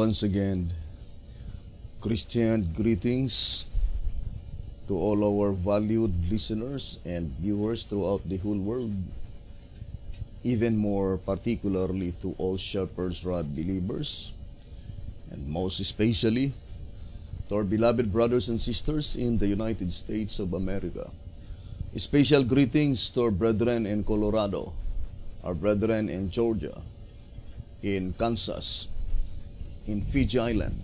once again. Christian greetings to all our valued listeners and viewers throughout the whole world, even more particularly to all Shepherd's Rod believers, and most especially to our beloved brothers and sisters in the United States of America. Special greetings to our brethren in Colorado, our brethren in Georgia, in Kansas, in Fiji Island,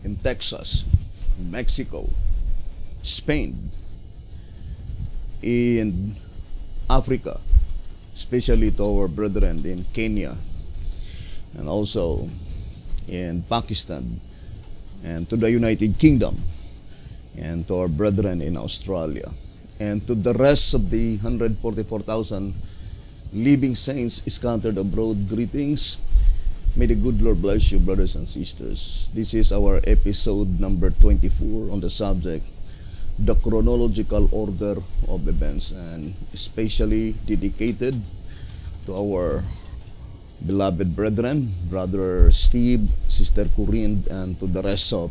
in Texas, in Mexico, Spain, in Africa, especially to our brethren in Kenya, and also in Pakistan, and to the United Kingdom, and to our brethren in Australia, and to the rest of the 144,000 living saints scattered abroad, greetings. May the good Lord bless you, brothers and sisters. This is our episode number 24 on the subject, the chronological order of events, and especially dedicated to our beloved brethren, Brother Steve, Sister Corinne, and to the rest of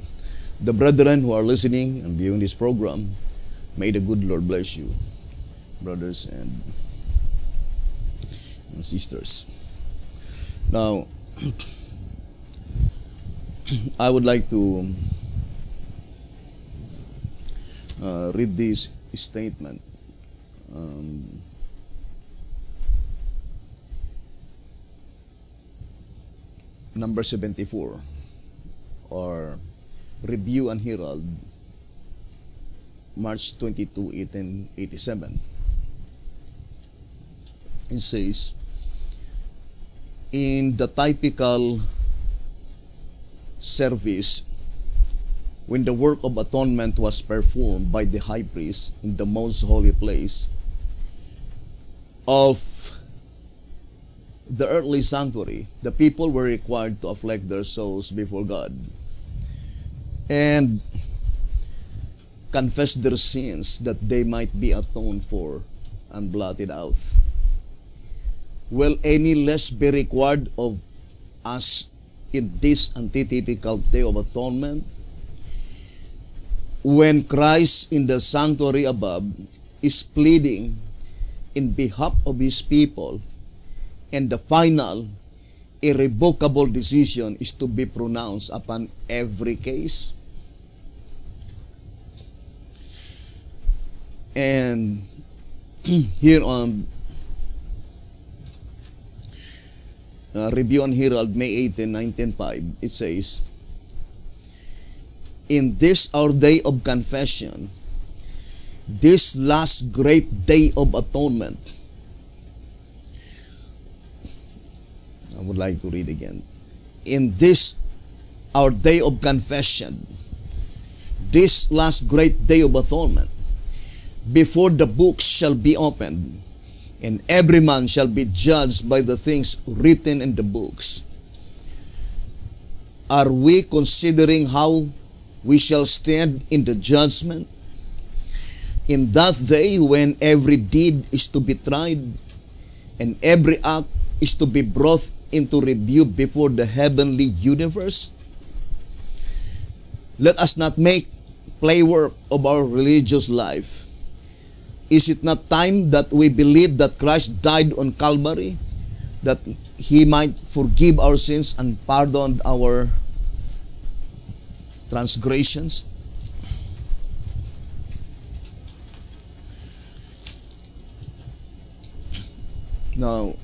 the brethren who are listening and viewing this program. May the good Lord bless you, brothers and sisters. Now, I would like to read this statement. Number 74, or Review and Herald, March 22, 1887. It says, in the typical service, when the work of atonement was performed by the high priest in the most holy place of the earthly sanctuary, the people were required to afflict their souls before God and confess their sins that they might be atoned for and blotted out. Will any less be required of us in this antitypical day of atonement, when Christ in the sanctuary above is pleading in behalf of his people, and the final irrevocable decision is to be pronounced upon every case? And here on Review and Herald, May 18, 1905, it says, in this our day of confession, this last great day of atonement. I would like to read again. In this our day of confession, this last great day of atonement, before the books shall be opened, and every man shall be judged by the things written in the books. Are we considering how we shall stand in the judgment? In that day when every deed is to be tried, and every act is to be brought into review before the heavenly universe? Let us not make play work of our religious life. Is it not time that we believe that Christ died on Calvary, that He might forgive our sins and pardon our transgressions? Now,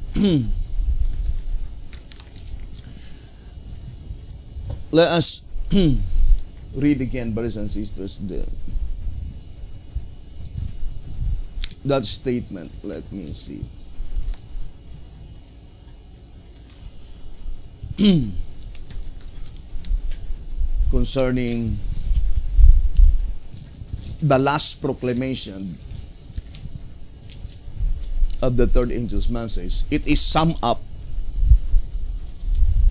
let us read again, brothers and sisters, that statement. Let me see. Concerning the last proclamation of the third angel's message, it is summed up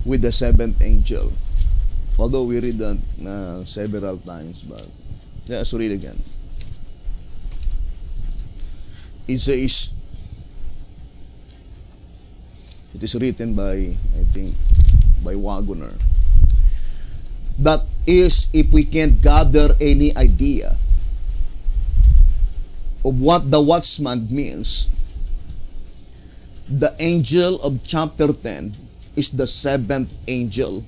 with the seventh angel. Although we read that several times, but let us read again. It says, it is written by, I think, by Wagner. That is, if we can't gather any idea of what the watchman means, the angel of chapter 10 is the seventh angel.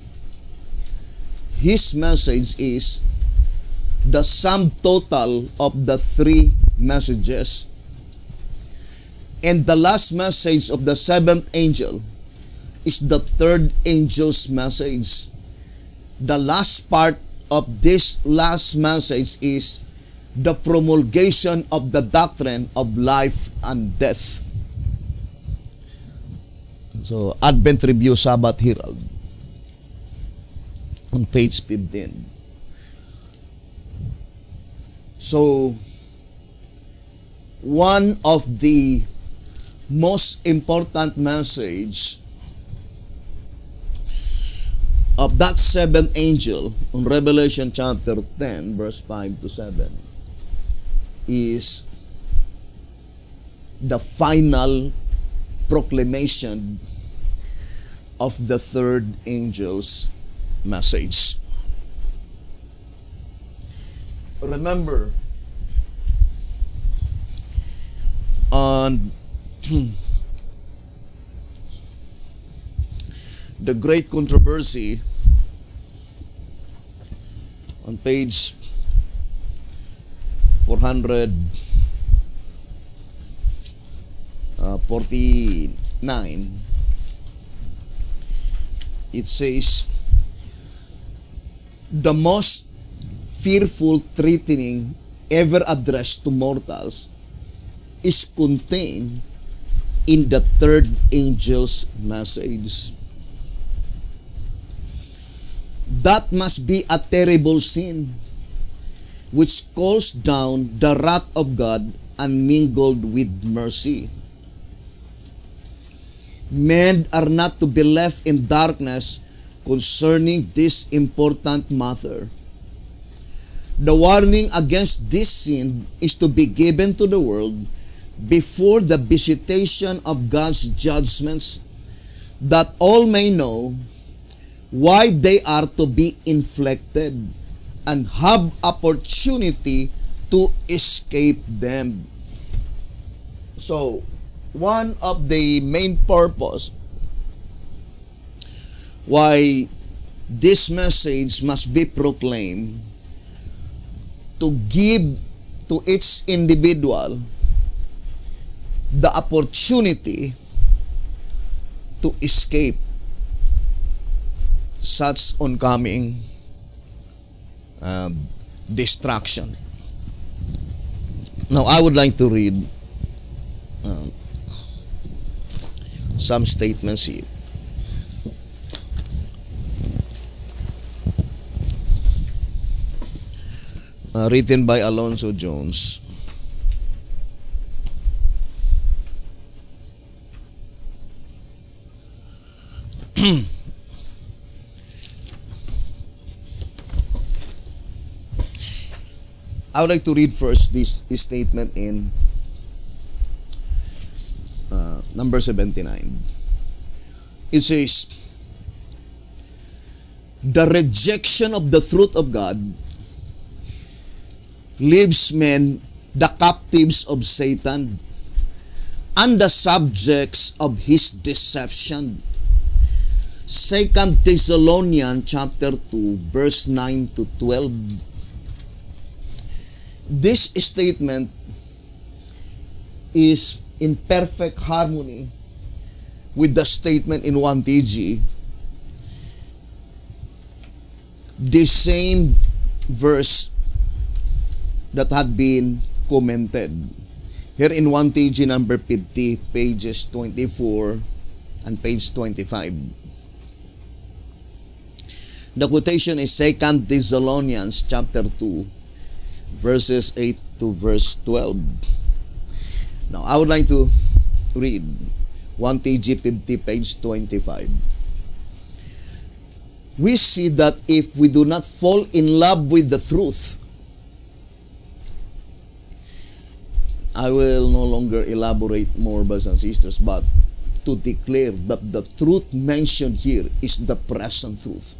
His message is the sum total of the three messages. And the last message of the seventh angel is the third angel's message. The last part of this last message is the promulgation of the doctrine of life and death. So, Advent Review Sabbath Herald on page 15. So, one of the most important message of that seventh angel on Revelation chapter 10 verse 5 to 7 is the final proclamation of the third angel's message. Remember, on the great controversy on page 449, it says, the most fearful threatening ever addressed to mortals is contained in the third angel's message. That must be a terrible sin which calls down the wrath of God unmingled with mercy. Men are not to be left in darkness concerning this important matter. The warning against this sin is to be given to the world before the visitation of God's judgments, that all may know why they are to be inflicted and have opportunity to escape them. So, one of the main purpose why this message must be proclaimed, to give to each individual the opportunity to escape such oncoming destruction. Now, I would like to read some statements here. Written by Alonzo Jones. I would like to read first this statement in number 79. It says, the rejection of the truth of God leaves men the captives of Satan and the subjects of his deception. 2 Thessalonians chapter 2 verse 9 to 12. This statement is in perfect harmony with the statement in 1 TG, the same verse that had been commented. Here in 1 TG number 50, pages 24 and page 25. The quotation is 2 Thessalonians chapter 2, verses 8 to verse 12. Now, I would like to read 1 TG 50, page 25. We see that if we do not fall in love with the truth, I will no longer elaborate more, brothers and sisters, but to declare that the truth mentioned here is the present truth.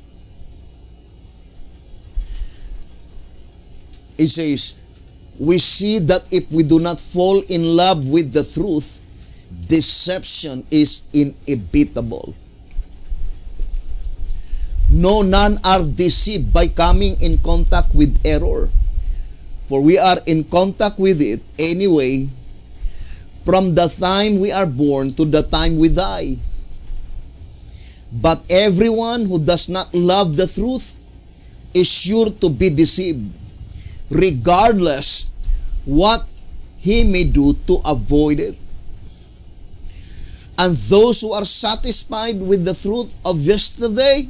it says, we see that if we do not fall in love with the truth, deception is inevitable. No, none are deceived by coming in contact with error. For we are in contact with it anyway, from the time we are born to the time we die. But everyone who does not love the truth is sure to be deceived, regardless what he may do to avoid it. And those who are satisfied with the truth of yesterday,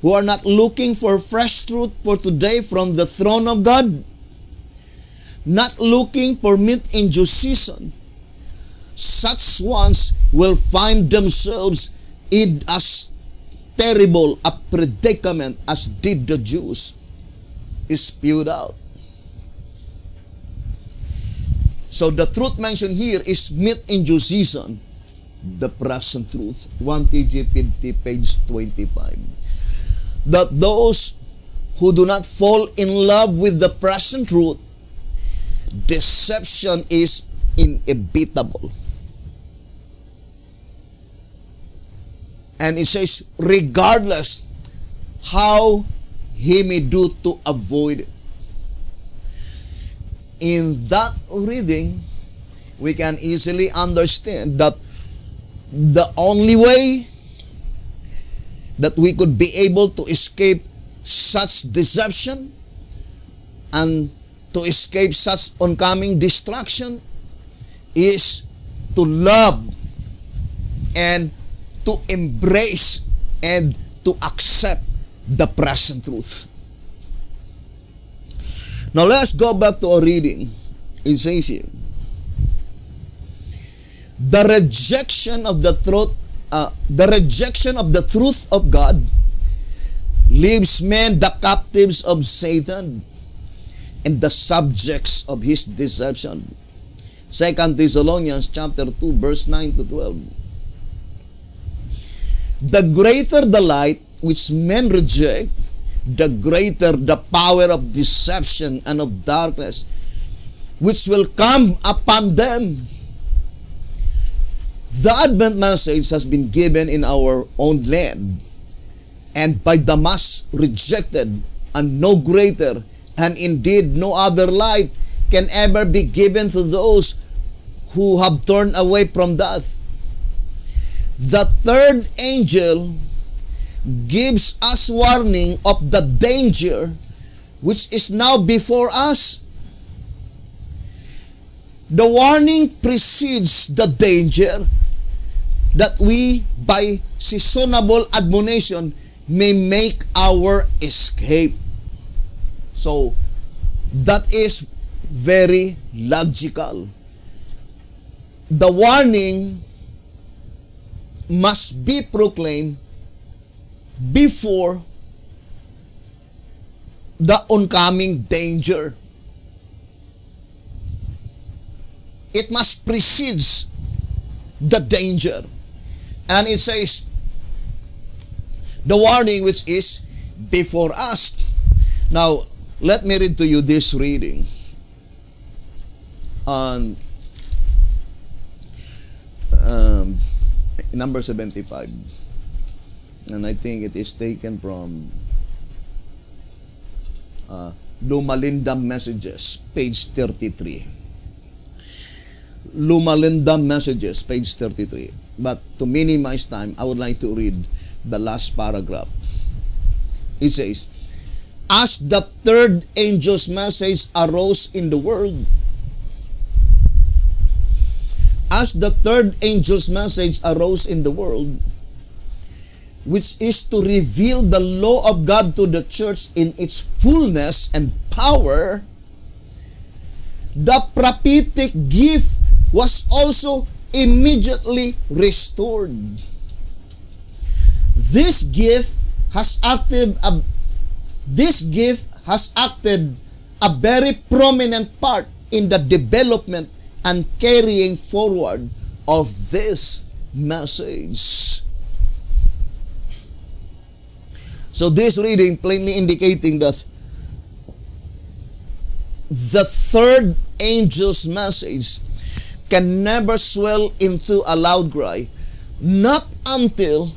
who are not looking for fresh truth for today from the throne of God, not looking for meat in due season, such ones will find themselves in as terrible a predicament as did the Jews, spewed out. So the truth mentioned here is meat in due season, the present truth. 1 TG 50, page 25. That those who do not fall in love with the present truth, deception is inevitable. And it says, regardless how he may do to avoid it. In that reading, we can easily understand that the only way that we could be able to escape such deception and to escape such oncoming destruction is to love and to embrace and to accept the present truth. Now let's go back to our reading. It says here, the rejection of the truth of God leaves men the captives of Satan and the subjects of his deception. 2 Thessalonians chapter 2 verse 9 to 12. The greater the light which men reject, the greater the power of deception and of darkness which will come upon them. The Advent message has been given in our own land and by the mass rejected, and no greater and indeed no other light can ever be given to those who have turned away from death. The third angel gives us warning of the danger which is now before us. The warning precedes the danger that we, by seasonable admonition, may make our escape. So, that is very logical. The warning must be proclaimed before the oncoming danger. It must precede the danger. And it says, the warning which is before us. Now, let me read to you this reading on number 75. And I think it is taken from Lumalinda Messages, page 33. Lumalinda Messages, page 33. But to minimize time, I would like to read the last paragraph. It says, as the third angel's message arose in the world, as the third angel's message arose in the world, which is to reveal the law of God to the church in its fullness and power, the prophetic gift was also immediately restored. This gift has acted a very prominent part in the development and carrying forward of this message. So this reading plainly indicating that the third angel's message can never swell into a loud cry, not until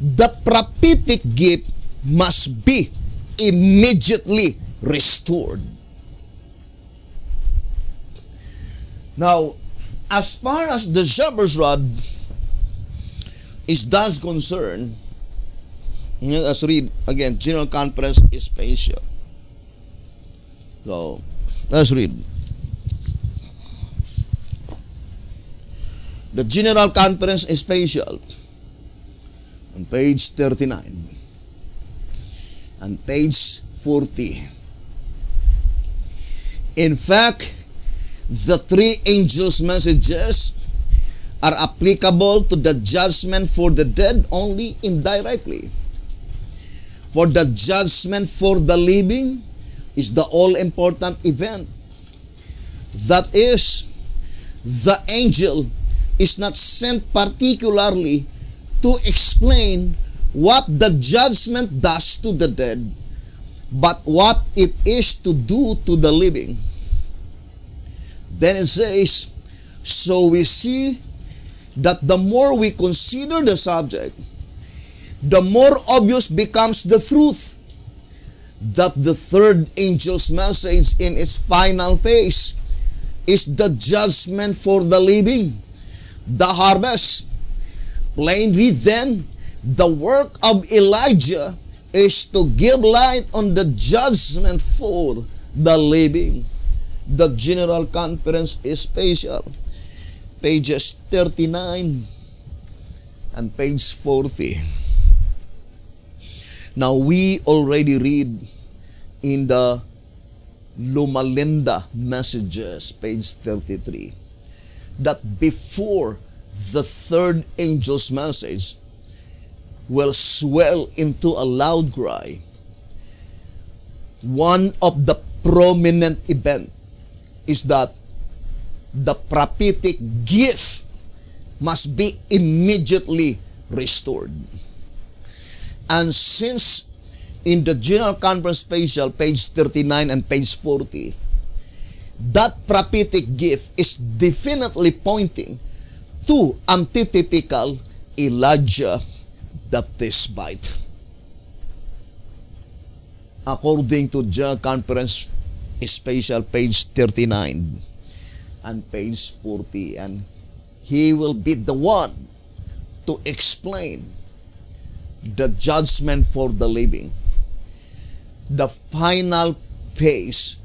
the prophetic gift must be immediately restored. Now, as far as the shepherd's rod is thus concerned, let's read again, General Conference Special. So, let's read. The General Conference Special on page 39 and page 40. In fact, the three angels' messages are applicable to the judgment for the dead only indirectly. For the judgment for the living is the all-important event. That is, the angel is not sent particularly to explain what the judgment does to the dead, but what it is to do to the living. Then it says, so we see that the more we consider the subject, the more obvious becomes the truth that the third angel's message in its final phase is the judgment for the living, the harvest. Plainly then, the work of Elijah is to give light on the judgment for the living. The General Conference is Special, pages 39 and page 40. Now, we already read in the Loma Linda Messages, page 33, that before the third angel's message will swell into a loud cry, one of the prominent events is that the prophetic gift must be immediately restored. And since in the General Conference Special, page 39 and page 40, that prophetic gift is definitely pointing to antitypical Elijah the Tishbite. According to General Conference Special, page 39 and page 40, and he will be the one to explain the judgment for the living, the final phase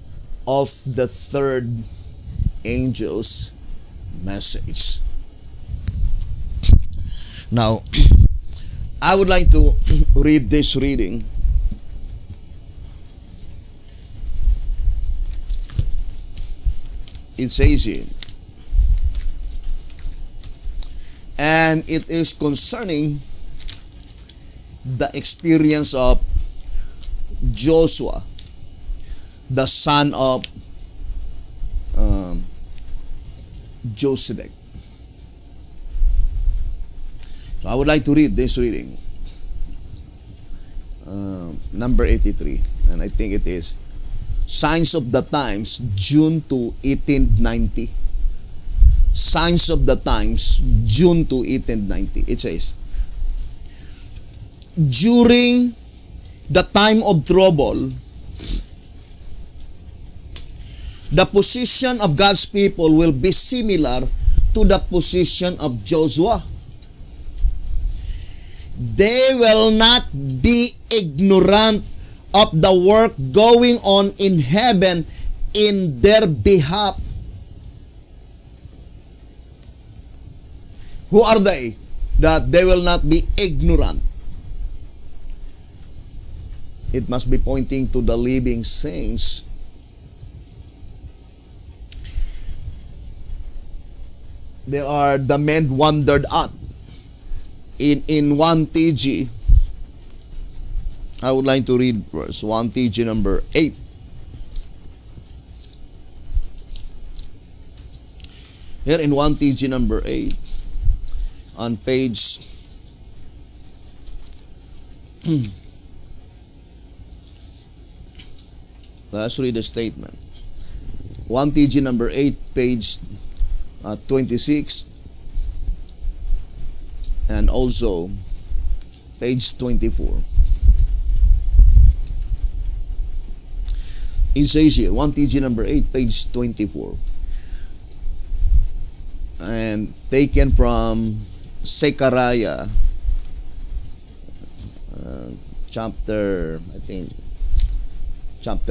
of the third angel's message. Now, I would like to read this reading. It says here, and it is concerning the experience of Joshua, the son of Josedek. So I would like to read this reading, number 83, and I think it is Signs of the Times, June to 1890. Signs of the Times, June to 1890. It says, during the time of trouble, the position of God's people will be similar to the position of Joshua. They will not be ignorant of the work going on in heaven in their behalf. Who are they? That they will not be ignorant. It must be pointing to the living saints. They are the men wondered at. In 1 TG, I would like to read verse 1 TG number 8. Here in 1 TG number 8, on page let's read the statement. 1TG number 8, page 26, and also page 24. It says here, 1TG number 8, page 24. And taken from Zechariah, chapter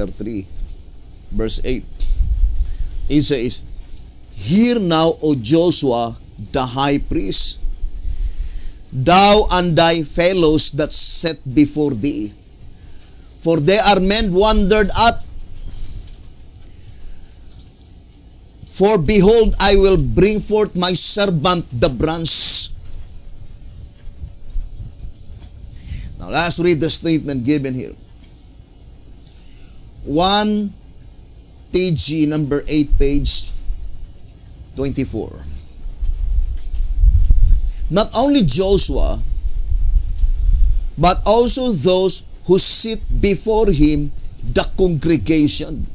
3, verse 8. It says, "Hear now, O Joshua, the high priest, thou and thy fellows that set before thee, for they are men wandered at. For behold, I will bring forth my servant the branch." Now let's read the statement given here. 1TG number 8, page 24. Not only Joshua, but also those who sit before him, the congregation,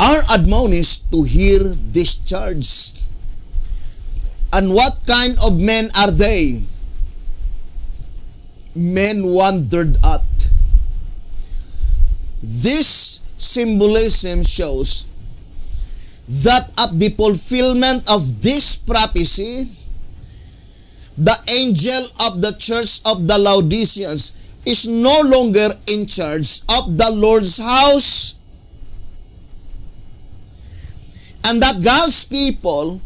are admonished to hear this charge. And what kind of men are they? Men wandered at. This symbolism shows that at the fulfillment of this prophecy, the angel of the church of the Laodiceans is no longer in charge of the Lord's house, and that God's people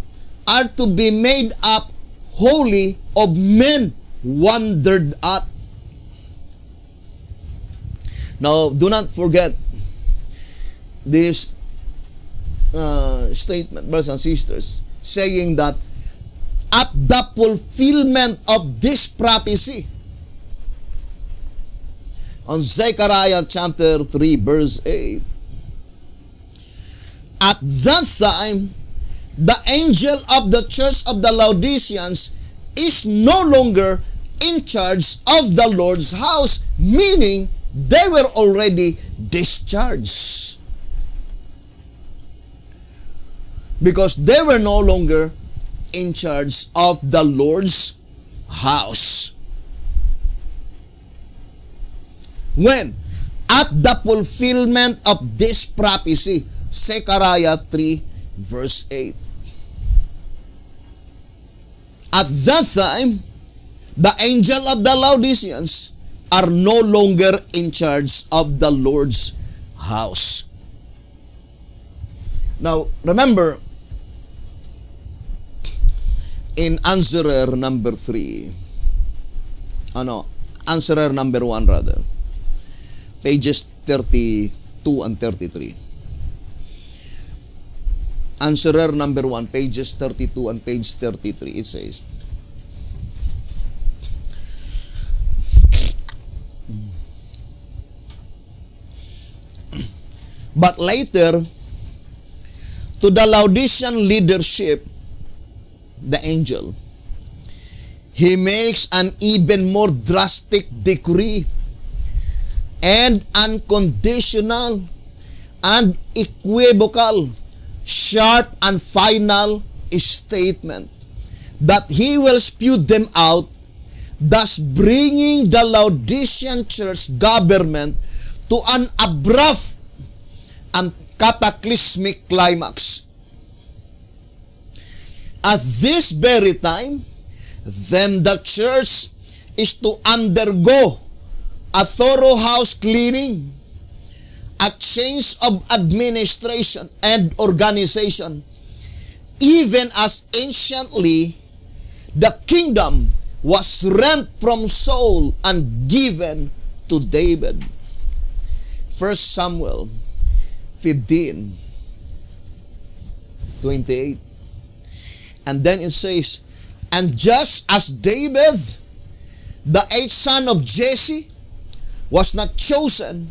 are to be made up wholly of men wandered at. Now, do not forget this statement, brothers and sisters, saying that at the fulfillment of this prophecy, on Zechariah chapter 3, verse 8, at that time, the angel of the church of the Laodiceans is no longer in charge of the Lord's house, meaning they were already discharged. Because they were no longer in charge of the Lord's house. When? At the fulfillment of this prophecy, Zechariah 3, verse 8. At that time, the angel of the Laodiceans are no longer in charge of the Lord's house. Now, remember, in answerer number 3, answerer number 1 rather, pages 32 and 33. Answerer number 1, pages 32 and page 33, it says, "But later, to the Laodicean leadership, the angel, he makes an even more drastic decree and unconditional and equivocal, sharp and final statement that he will spew them out, thus bringing the Laodicean church government to an abrupt and cataclysmic climax. At this very time, then the church is to undergo a thorough house cleaning, a change of administration and organization, even as anciently the kingdom was rent from Saul and given to David." 1 Samuel 15:28. And then it says, "And just as David, the 8th son of Jesse, was not chosen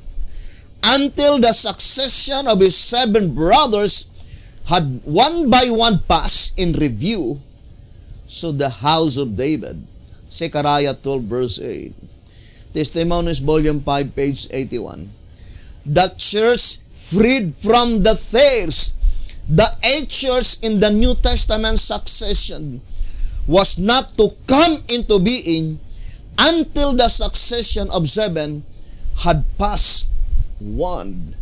until the succession of his 7 brothers had one by one passed in review, so the house of David." Zechariah 12, verse 8. Testimonies, volume 5, page 81. "The church freed from the tares. The eight church in the New Testament succession was not to come into being until the succession of seven had passed one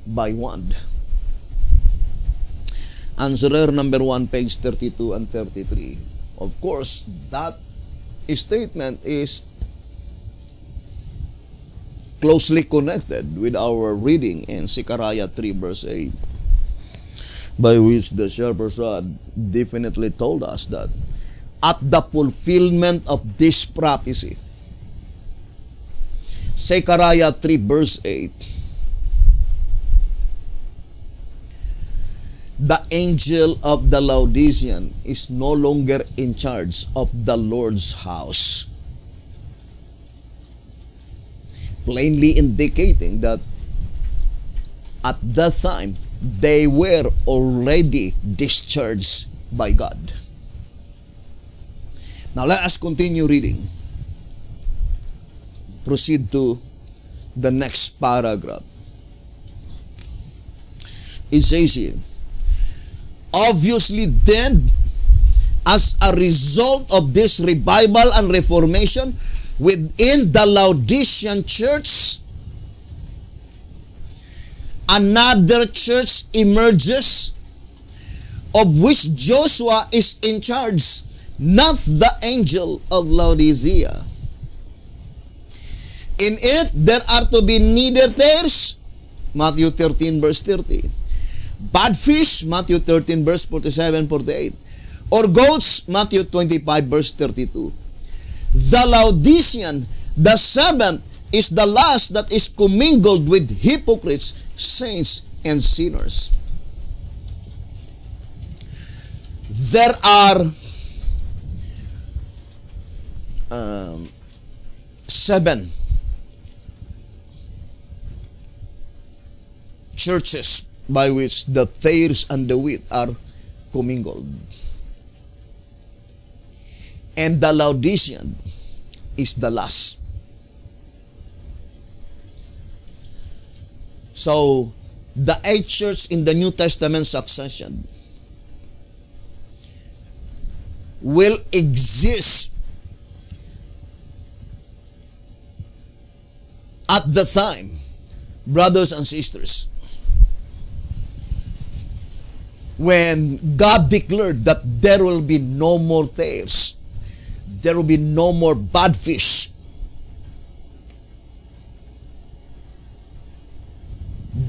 by one. Answerer number 1, page 32 and 33. Of course, that statement is closely connected with our reading in Zechariah 3 verse 8, by which the shepherd's rod definitely told us that at the fulfillment of this prophecy, Zechariah 3 verse 8, the angel of the Laodicean is no longer in charge of the Lord's house, plainly indicating that at that time they were already discharged by God. Now let us continue reading. Proceed to the next paragraph. It says here, obviously then, as a result of this revival and reformation within the Laodicean church, another church emerges, of which Joshua is in charge, not the angel of Laodicea. In it, there are to be neither tares, Matthew 13 verse 30, bad fish, Matthew 13 verse 47-48, or goats, Matthew 25 verse 32. The Laodicean, the seventh, is the last that is commingled with hypocrites, saints, and sinners. There are seven churches by which the tares and the wheat are commingled. And the Laodicean is the last. So, the eight church in the New Testament succession will exist at the time, brothers and sisters, when God declared that there will be no more tares, there will be no more bad fish,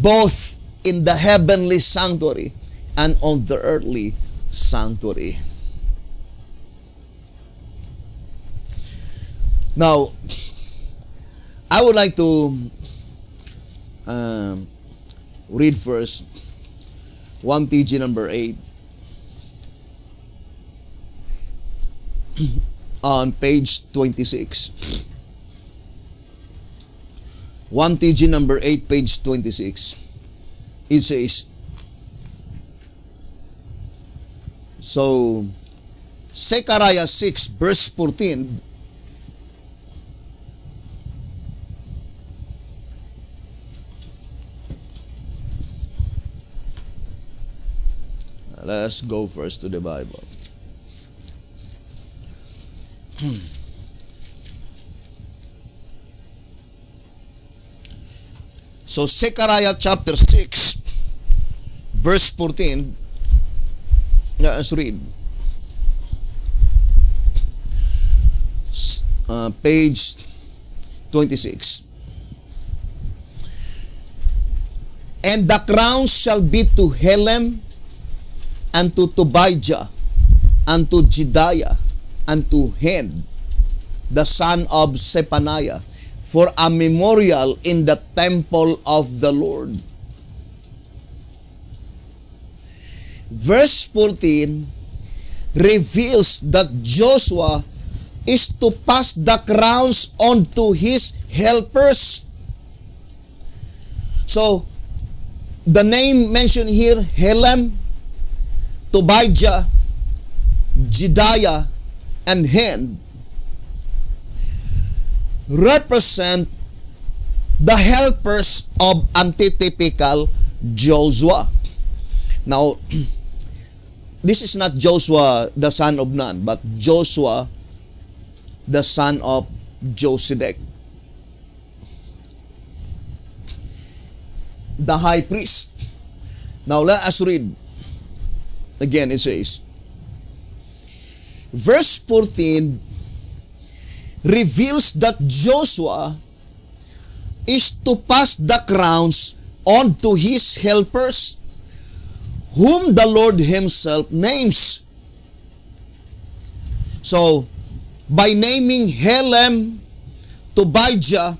both in the heavenly sanctuary and on the earthly sanctuary. Now, I would like to read first 1 TG number 8 on page 26. 1 TG number 8, page 26. It says, so, Zechariah 6 verse 14, let's go first to the Bible. So, Zechariah chapter 6, verse 14, let's read. Page 26. And the crowns shall be to Helem, and to Tobijah, and to Jedaiah, and to Hen, the son of Zephaniah, for a memorial in the temple of the Lord. Verse 14 reveals that Joshua is to pass the crowns on to his helpers. So, the name mentioned here, Helem, Tobijah, Jedaiah, and Hen, represent the helpers of antitypical Joshua. Now, this is not Joshua the son of Nun, but Joshua the son of Josedek, the high priest. Now let us read. Again, it says, verse 14 reveals that Joshua is to pass the crowns on to his helpers, whom the Lord himself names. So, by naming Helem, Tobijah,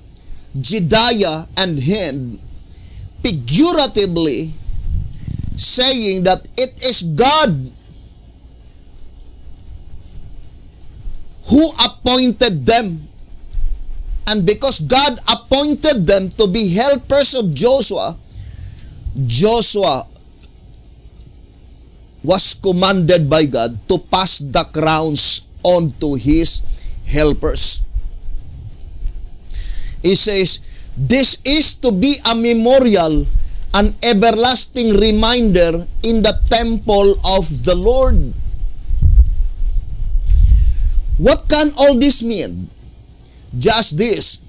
Jedaiah, and Hind, figuratively saying that it is God who appointed them. And because God appointed them to be helpers of Joshua, Joshua was commanded by God to pass the crowns on to his helpers. He says, this is to be a memorial, an everlasting reminder in the temple of the Lord. What can all this mean? Just this: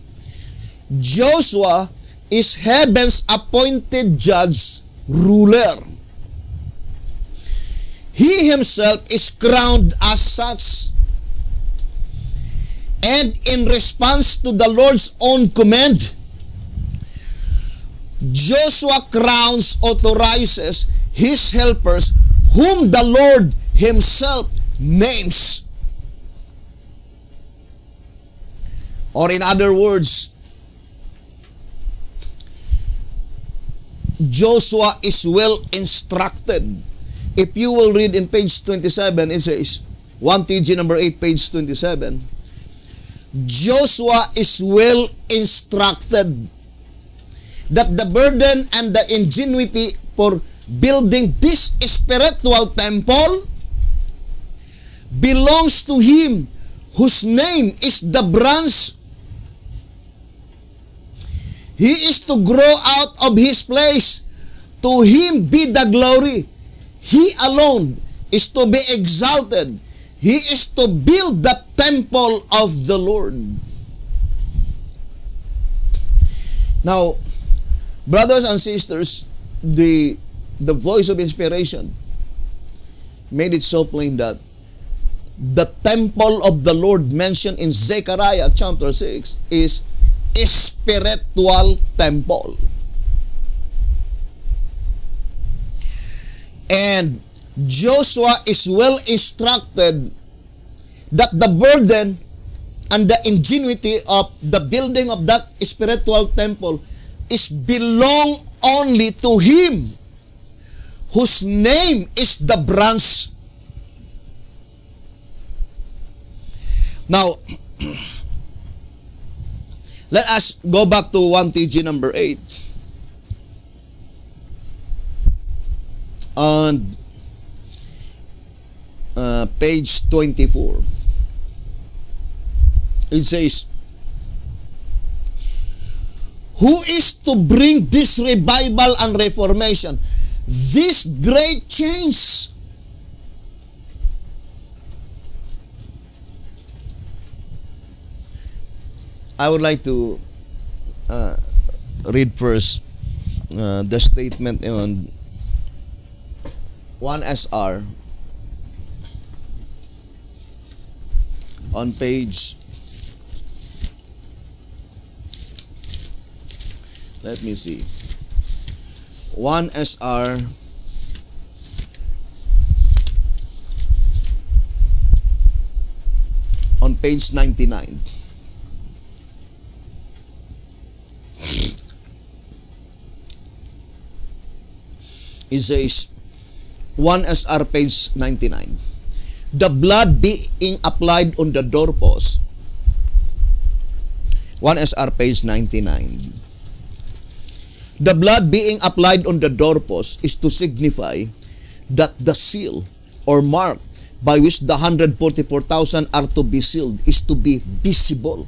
Joshua is heaven's appointed judge, ruler. He himself is crowned as such. And in response to the Lord's own command, Joshua crowns, authorizes his helpers, whom the Lord himself names. Or in other words, Joshua is well instructed. If you will read in page 27, it says, 1TG number 8, page 27, Joshua is well instructed that the burden and the ingenuity for building this spiritual temple belongs to him whose name is the branch. He is to grow out of his place. To him be the glory. He alone is to be exalted. He is to build the temple of the Lord. Now, brothers and sisters, the voice of inspiration made it so plain that the temple of the Lord mentioned in Zechariah chapter 6 is a spiritual temple. And Joshua is well instructed that the burden and the ingenuity of the building of that spiritual temple is belong only to him whose name is the branch. Now, let us go back to 1TG number 8. On page 24. It says, who is to bring this revival and reformation, this great change? I would like to read first the statement on 1SR on page, let me see, 1SR on page 99. It says, 1SR page 99. The blood being applied on the doorpost. 1SR page 99. The blood being applied on the doorpost is to signify that the seal or mark by which the 144,000 are to be sealed is to be visible.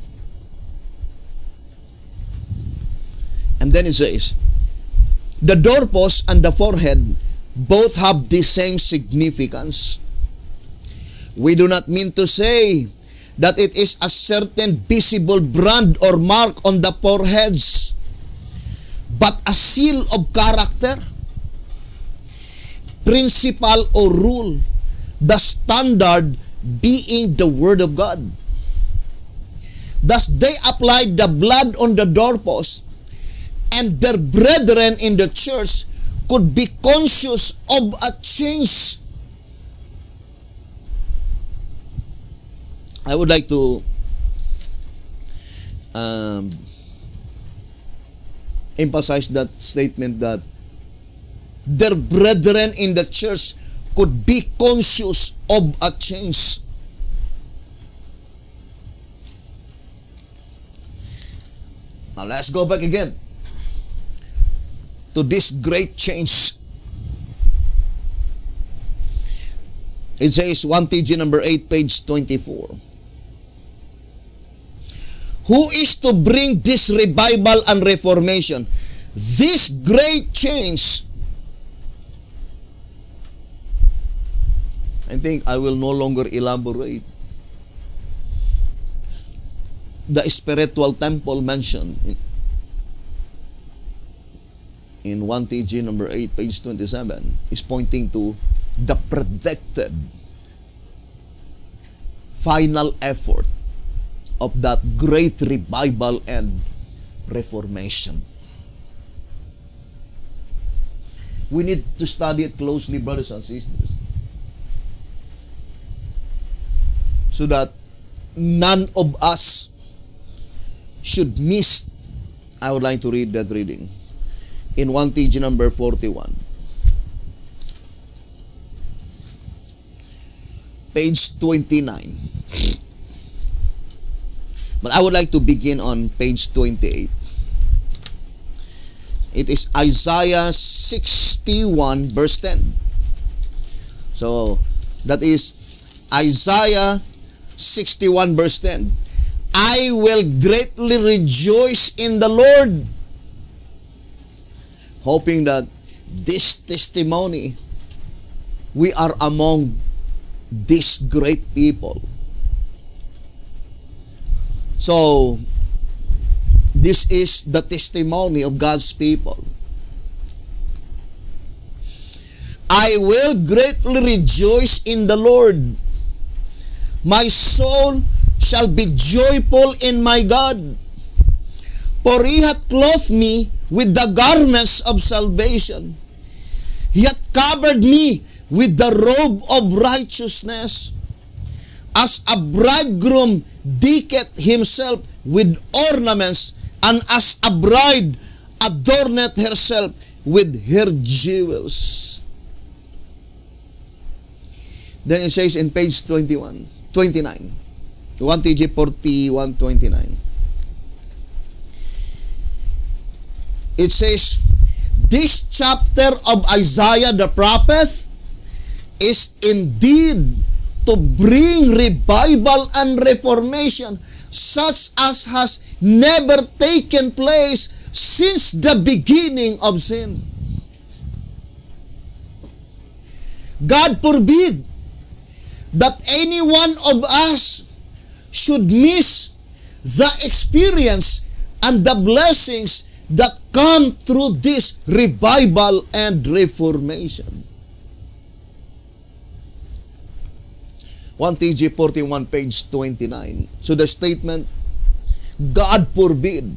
And then it says, The doorpost and the forehead both have the same significance. We do not mean to say that it is a certain visible brand or mark on the foreheads, but a seal of character, principle or rule, the standard being the Word of God. Thus they applied the blood on the doorpost, and their brethren in the church could be conscious of a change. I would like to emphasize that statement, that their brethren in the church could be conscious of a change. Now let's go back again to this great change. It says 1 TG number 8, page 24. Who is to bring this revival and reformation, this great change? I think I will no longer elaborate. The spiritual temple mentioned in 1 TG number 8, page 27 is pointing to the predicted final effort of that great revival and reformation. We need to study it closely, brothers and sisters, so that none of us should miss. I would like to read that reading in 1 TG number 41, page 29. But I would like to begin on page 28. It is Isaiah 61 verse 10. So that is Isaiah 61 verse 10. I will greatly rejoice in the Lord. Hoping that this testimony, we are among these great people. So, this is the testimony of God's people. I will greatly rejoice in the Lord. My soul shall be joyful in my God. For He hath clothed me with the garments of salvation. He hath covered me with the robe of righteousness, as a bridegroom decketh himself with ornaments, and as a bride adorneth herself with her jewels. Then it says in page 29, 1 TG 41:29. It says, this chapter of Isaiah the prophet is indeed to bring revival and reformation such as has never taken place since the beginning of sin. God forbid that any one of us should miss the experience and the blessings that come through this revival and reformation. 1 TG 41, page 29. So the statement, God forbid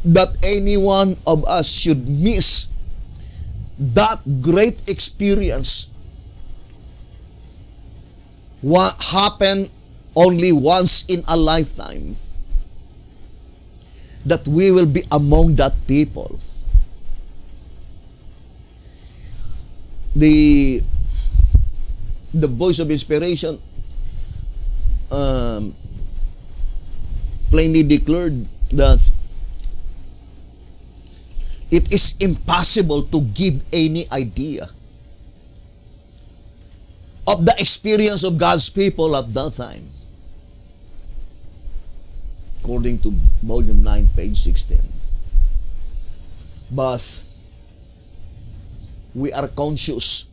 that any one of us should miss that great experience. What happened only once in a lifetime, that we will be among that people. The voice of inspiration plainly declared that it is impossible to give any idea of the experience of God's people at that time, according to volume 9, page 16. But we are conscious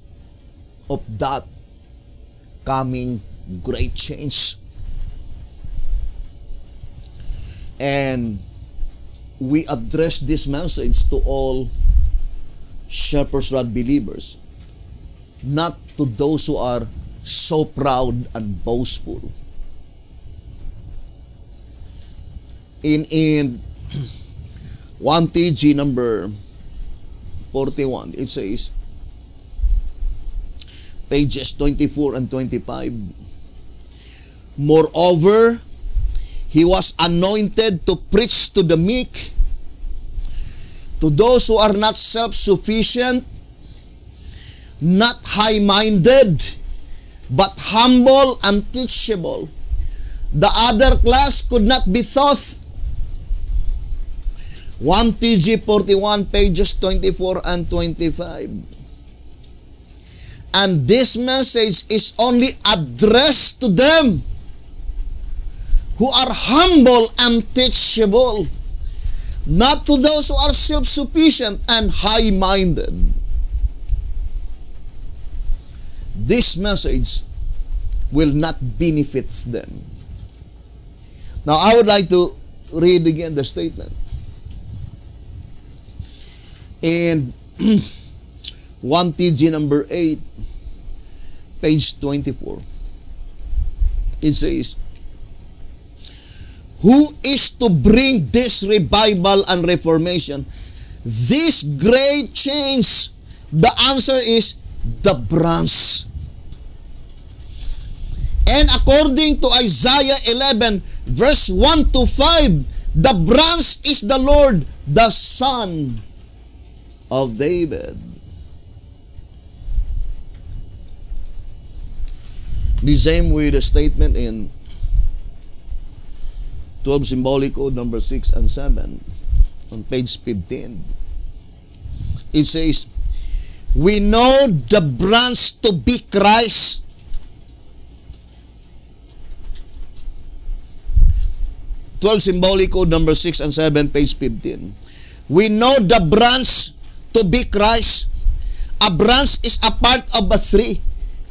of that coming great change. And we address this message to all Shepherd's Rod believers, not to those who are so proud and boastful. In 1 TG number 41, it says, pages 24 and 25, moreover, he was anointed to preach to the meek, to those who are not self-sufficient, not high-minded, but humble and teachable. The other class could not be taught. 1 TG 41, pages 24 and 25. And this message is only addressed to them who are humble and teachable, not to those who are self-sufficient and high-minded. This message will not benefit them. Now, I would like to read again the statement. In 1 TG number 8, page 24, it says, who is to bring this revival and reformation, this great change? The answer is the branch. And according to Isaiah 11, verse 1 to 5, the branch is the Lord, the Son of David. The same with the statement in 12 Symbolical number 6 and 7 on page 15. It says, we know the branch to be Christ. Symbolical number 6 and 7, page 15. We know the branch to be Christ. A branch is a part of a tree,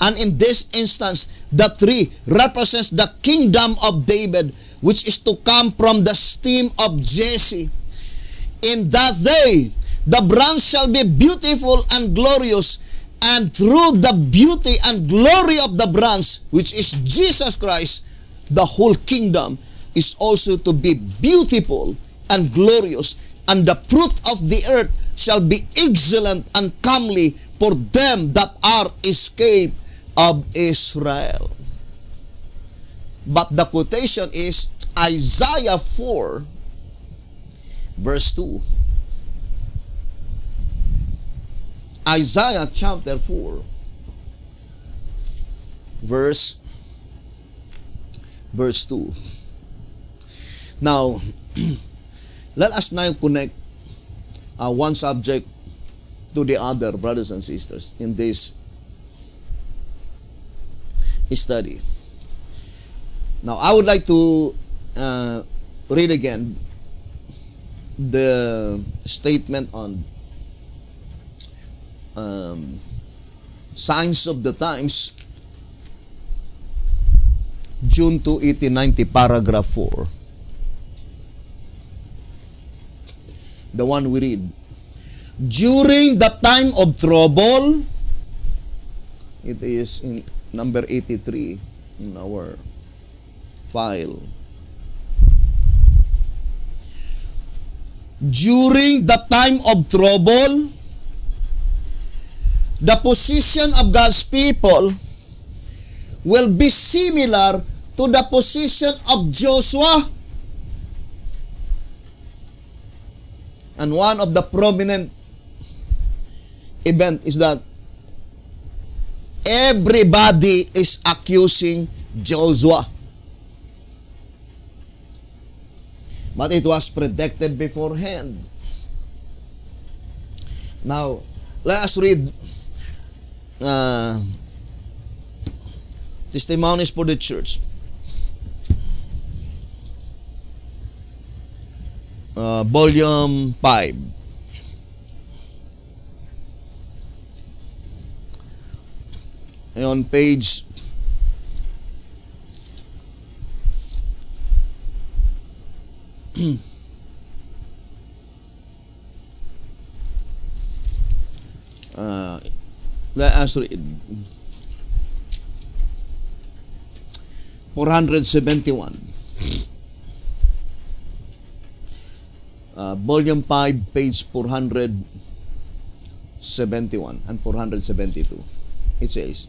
and in this instance, the tree represents the kingdom of David, which is to come from the stem of Jesse. In that day, the branch shall be beautiful and glorious, and through the beauty and glory of the branch, which is Jesus Christ, the whole kingdom is also to be beautiful and glorious, and the fruit of the earth shall be excellent and comely for them that are escaped of Israel. But the quotation is Isaiah 4, verse 2. Isaiah chapter 4, verse 2. Now, let us now connect one subject to the other, brothers and sisters, in this study. Now, I would like to read again the statement on Signs of the Times, June 2, 1890, paragraph 4. The one we read. During the time of trouble, it is in number 83 in our file. During the time of trouble, the position of God's people will be similar to the position of Joshua. And one of the prominent event is that everybody is accusing Joshua. But it was predicted beforehand. Now, let us read Testimonies for the Church. Volume 5. on page 471. Volume 5, page 471 and 472. It says,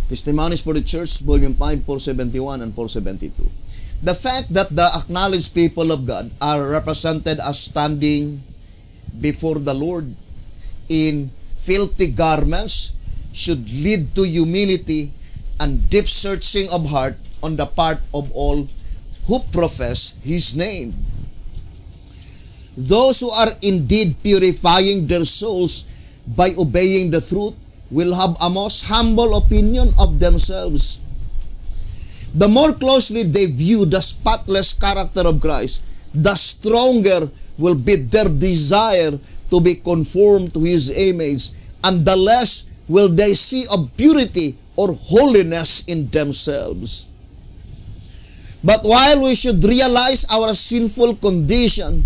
Testimonies for the Church, Volume 5, 471 and 472. The fact that the acknowledged people of God are represented as standing before the Lord in filthy garments should lead to humility and deep searching of heart on the part of all who profess His name. Those who are indeed purifying their souls by obeying the truth will have a most humble opinion of themselves. The more closely they view the spotless character of Christ, the stronger will be their desire to be conformed to His image, and the less will they see of purity or holiness in themselves. But while we should realize our sinful condition,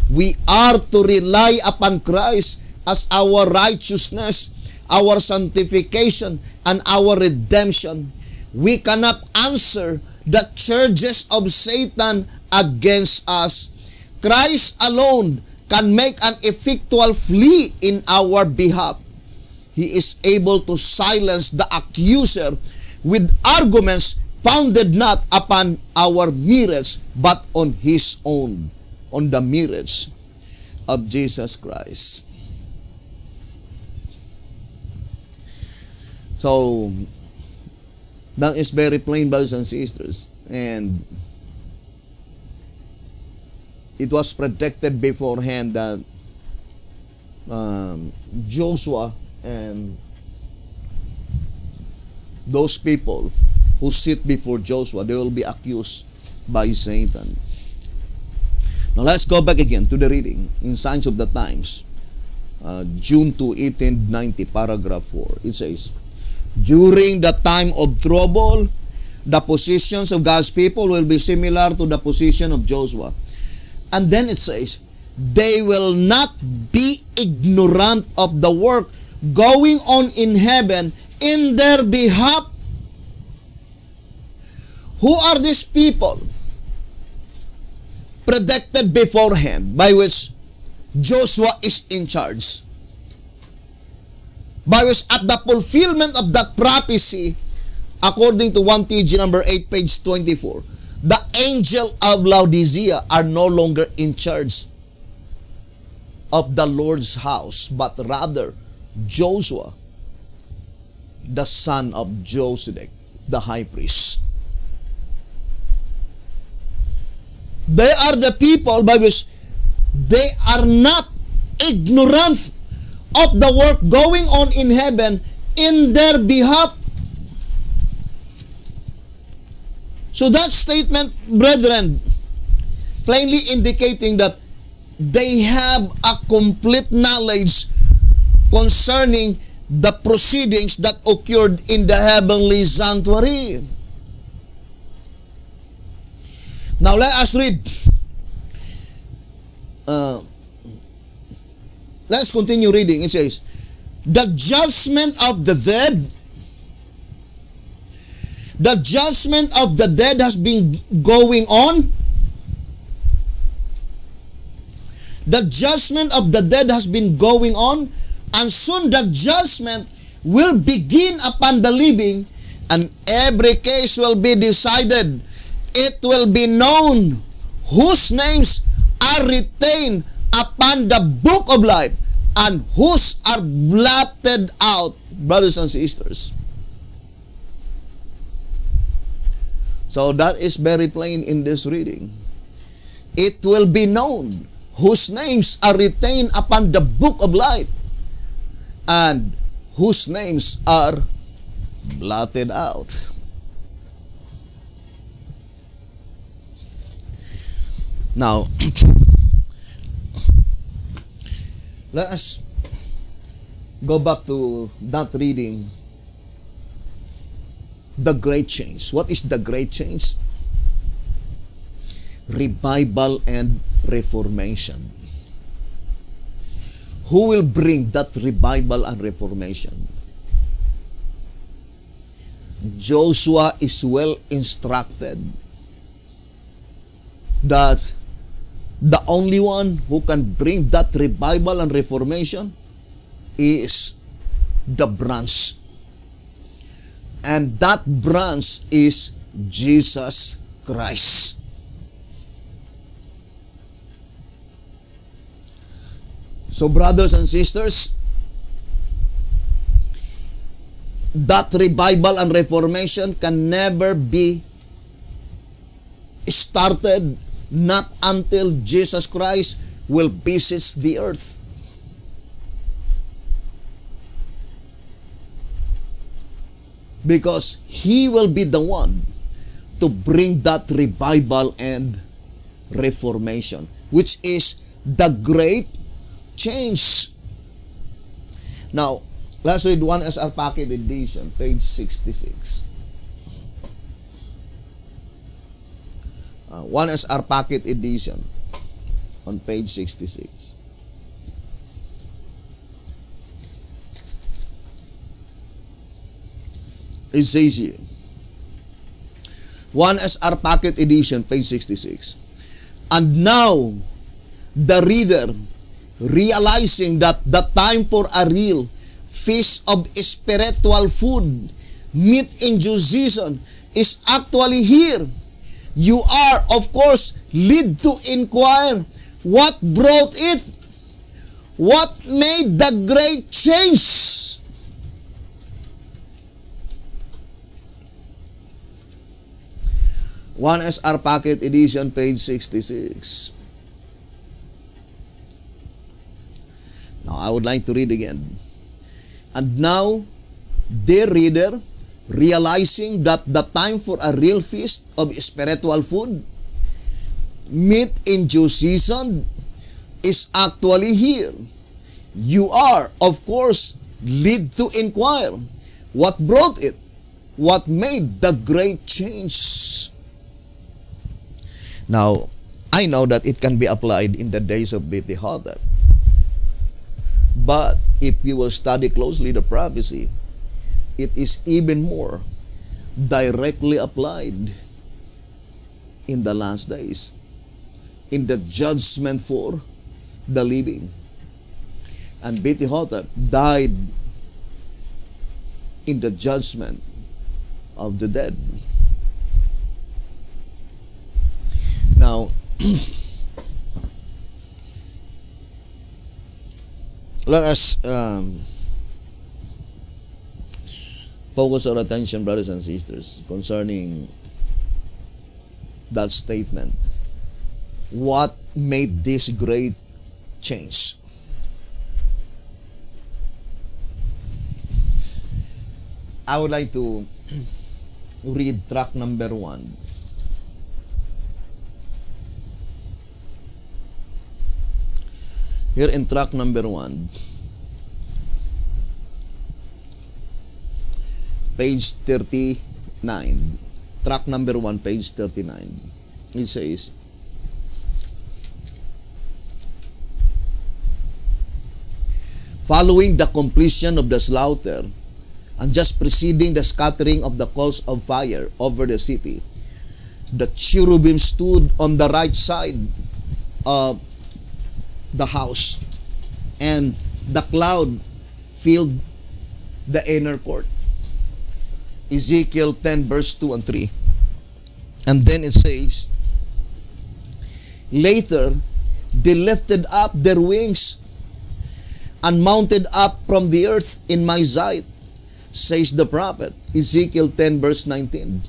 we are to rely upon Christ as our righteousness, our sanctification, and our redemption. We cannot answer the charges of Satan against us. Christ alone can make an effectual plea in our behalf. He is able to silence the accuser with arguments founded not upon our merits, but on His own, on the merits of Jesus Christ. So, that is very plain, brothers and sisters. And it was predicted beforehand that Joshua and those people who sit before Joshua, they will be accused by Satan. Now let's go back again to the reading in Signs of the Times, June 2, 1890, paragraph 4. It says, during the time of trouble, the positions of God's people will be similar to the position of Joshua. And then it says, they will not be ignorant of the work going on in heaven in their behalf. Who are these people predicted beforehand by which Joshua is in charge? By which at the fulfillment of that prophecy, according to 1 TG number 8, page 24, the angel of Laodicea are no longer in charge of the Lord's house, but rather Joshua, the son of Josedek, the high priest. They are the people by which they are not ignorant of the work going on in heaven in their behalf. So that statement, brethren, plainly indicating that they have a complete knowledge concerning the proceedings that occurred in the heavenly sanctuary. Now let us read. Let's continue reading. It says, the judgment of the dead has been going on. The judgment of the dead has been going on, and soon the judgment will begin upon the living, and every case will be decided. It will be known whose names are retained upon the book of life and whose are blotted out, brothers and sisters. So that is very plain in this reading. It will be known whose names are retained upon the book of life and whose names are blotted out. Now, let us go back to that reading the great change. What is the great change? Revival and reformation. Who will bring that revival and reformation? Joshua is well instructed that the only one who can bring that revival and reformation is the branch. And that branch is Jesus Christ. So brothers and sisters, that revival and reformation can never be started not until Jesus Christ will visit the earth. Because He will be the one to bring that revival and reformation, which is the great change. Now, let's read 1SR Packet Edition, page 66. 1SR Packet Edition on page 66. It says here, 1SR Packet Edition, page 66. And now, the reader, realizing that the time for a real feast of spiritual food, meat in due season, is actually here, you are, of course, led to inquire what brought it, what made the great change. One SR Packet Edition, page 66. Now, I would like to read again. And now, dear reader, realizing that the time for a real feast of spiritual food, meat in due season, is actually here, you are, of course, led to inquire what brought it, what made the great change. Now, I know that it can be applied in the days of Betty Hotep. But if you will study closely the prophecy, it is even more directly applied in the last days, in the judgment for the living. And Betty Hotep died in the judgment of the dead. Now, let us focus our attention, brothers and sisters, concerning that statement. What made this great change? I would like to read track number 1. Here in track number 1, page 39. Track number 1, page 39. It says, following the completion of the slaughter and just preceding the scattering of the coals of fire over the city, the cherubim stood on the right side of the house, and the cloud filled the inner court. Ezekiel 10 verse 2 and 3. And then it says, later they lifted up their wings and mounted up from the earth in my sight, says the prophet. Ezekiel 10 verse 19.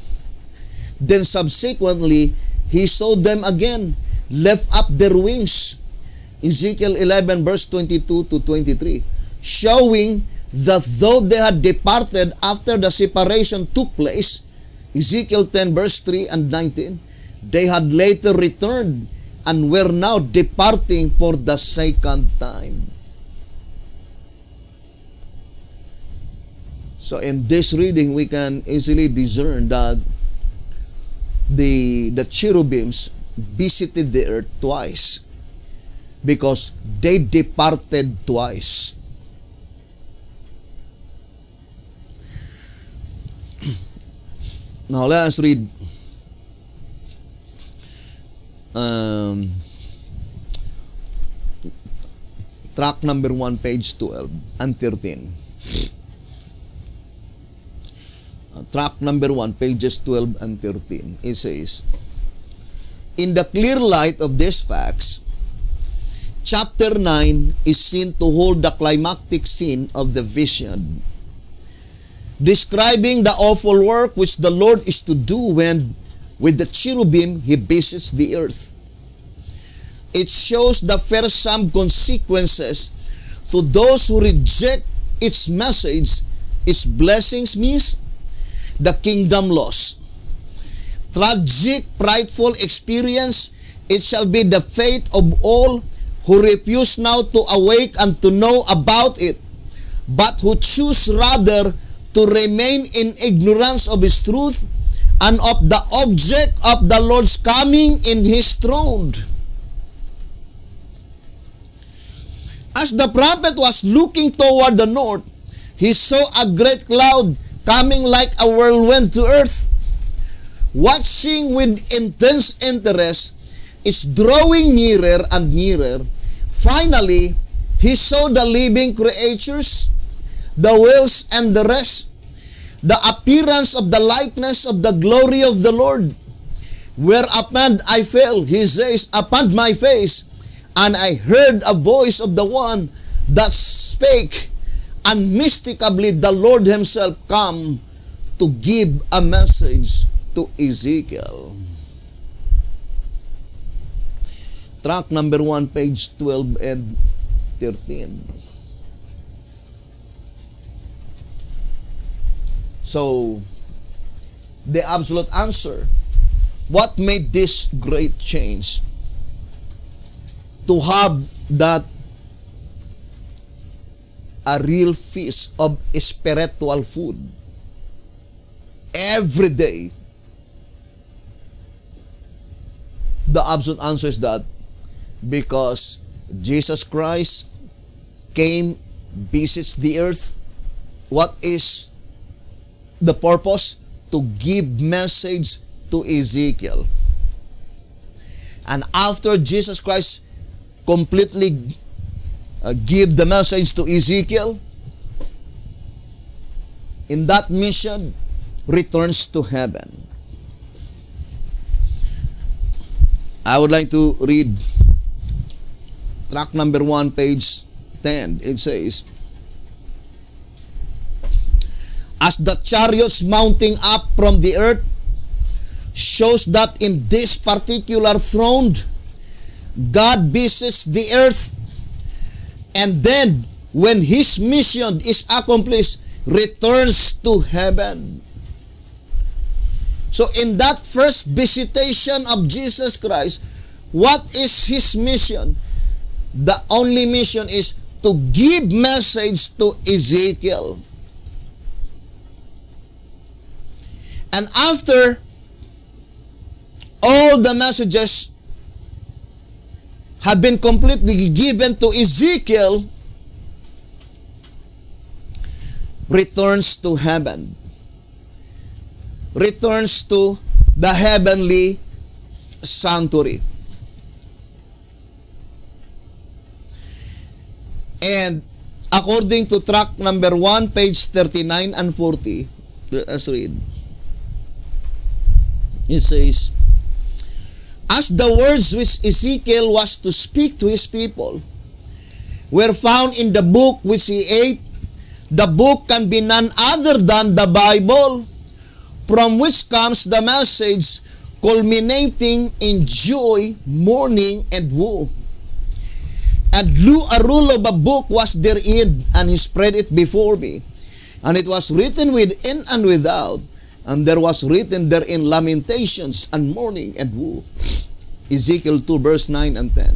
Then subsequently he saw them again lift up their wings, Ezekiel 11 verse 22 to 23, showing that though they had departed after the separation took place, Ezekiel 10 verse 3 and 19, they had later returned and were now departing for the second time. So in this reading, we can easily discern that the cherubims visited the earth twice because they departed twice. Now let us read track number 1, page 12 and 13. Track number 1, pages 12 and 13. It says, in the clear light of these facts, chapter 9 is seen to hold the climactic scene of the vision, describing the awful work which the Lord is to do when, with the cherubim, He visits the earth. It shows the fearsome consequences to those who reject its message. Its blessings means the kingdom lost. Tragic, frightful experience, it shall be the fate of all who refuse now to awake and to know about it, but who choose rather to remain in ignorance of His truth and of the object of the Lord's coming in His throne. As the prophet was looking toward the north, he saw a great cloud coming like a whirlwind to earth. Watching with intense interest, it's drawing nearer and nearer. Finally, he saw the living creatures, the whales and the rest, the appearance of the likeness of the glory of the Lord. Whereupon I fell, he says, upon my face, and I heard a voice of the one that spake, and mystically the Lord Himself come to give a message to Ezekiel. Track number 1, page 12 and 13. So, the absolute answer, what made this great change? To have that a real feast of spiritual food every day. The absolute answer is that because Jesus Christ came, visits the earth. What is the purpose? To give message to Ezekiel. And after Jesus Christ completely give the message to Ezekiel, in that mission, returns to heaven. I would like to read track number 1, page 10. It says, as the chariots mounting up from the earth shows that in this particular throne, God visits the earth, and then when His mission is accomplished, returns to heaven. So in that first visitation of Jesus Christ, what is His mission? The only mission is to give message to Ezekiel. And after all the messages have been completely given to Ezekiel, returns to heaven. Returns to the heavenly sanctuary. And according to track number 1, page 39 and 40, let us read. It says, as the words which Ezekiel was to speak to his people were found in the book which he ate, the book can be none other than the Bible, from which comes the message culminating in joy, mourning, and woe. And a rule of a book was therein, and he spread it before me. And it was written within and without, and there was written therein lamentations and mourning and woe. Ezekiel 2, verse 9 and 10.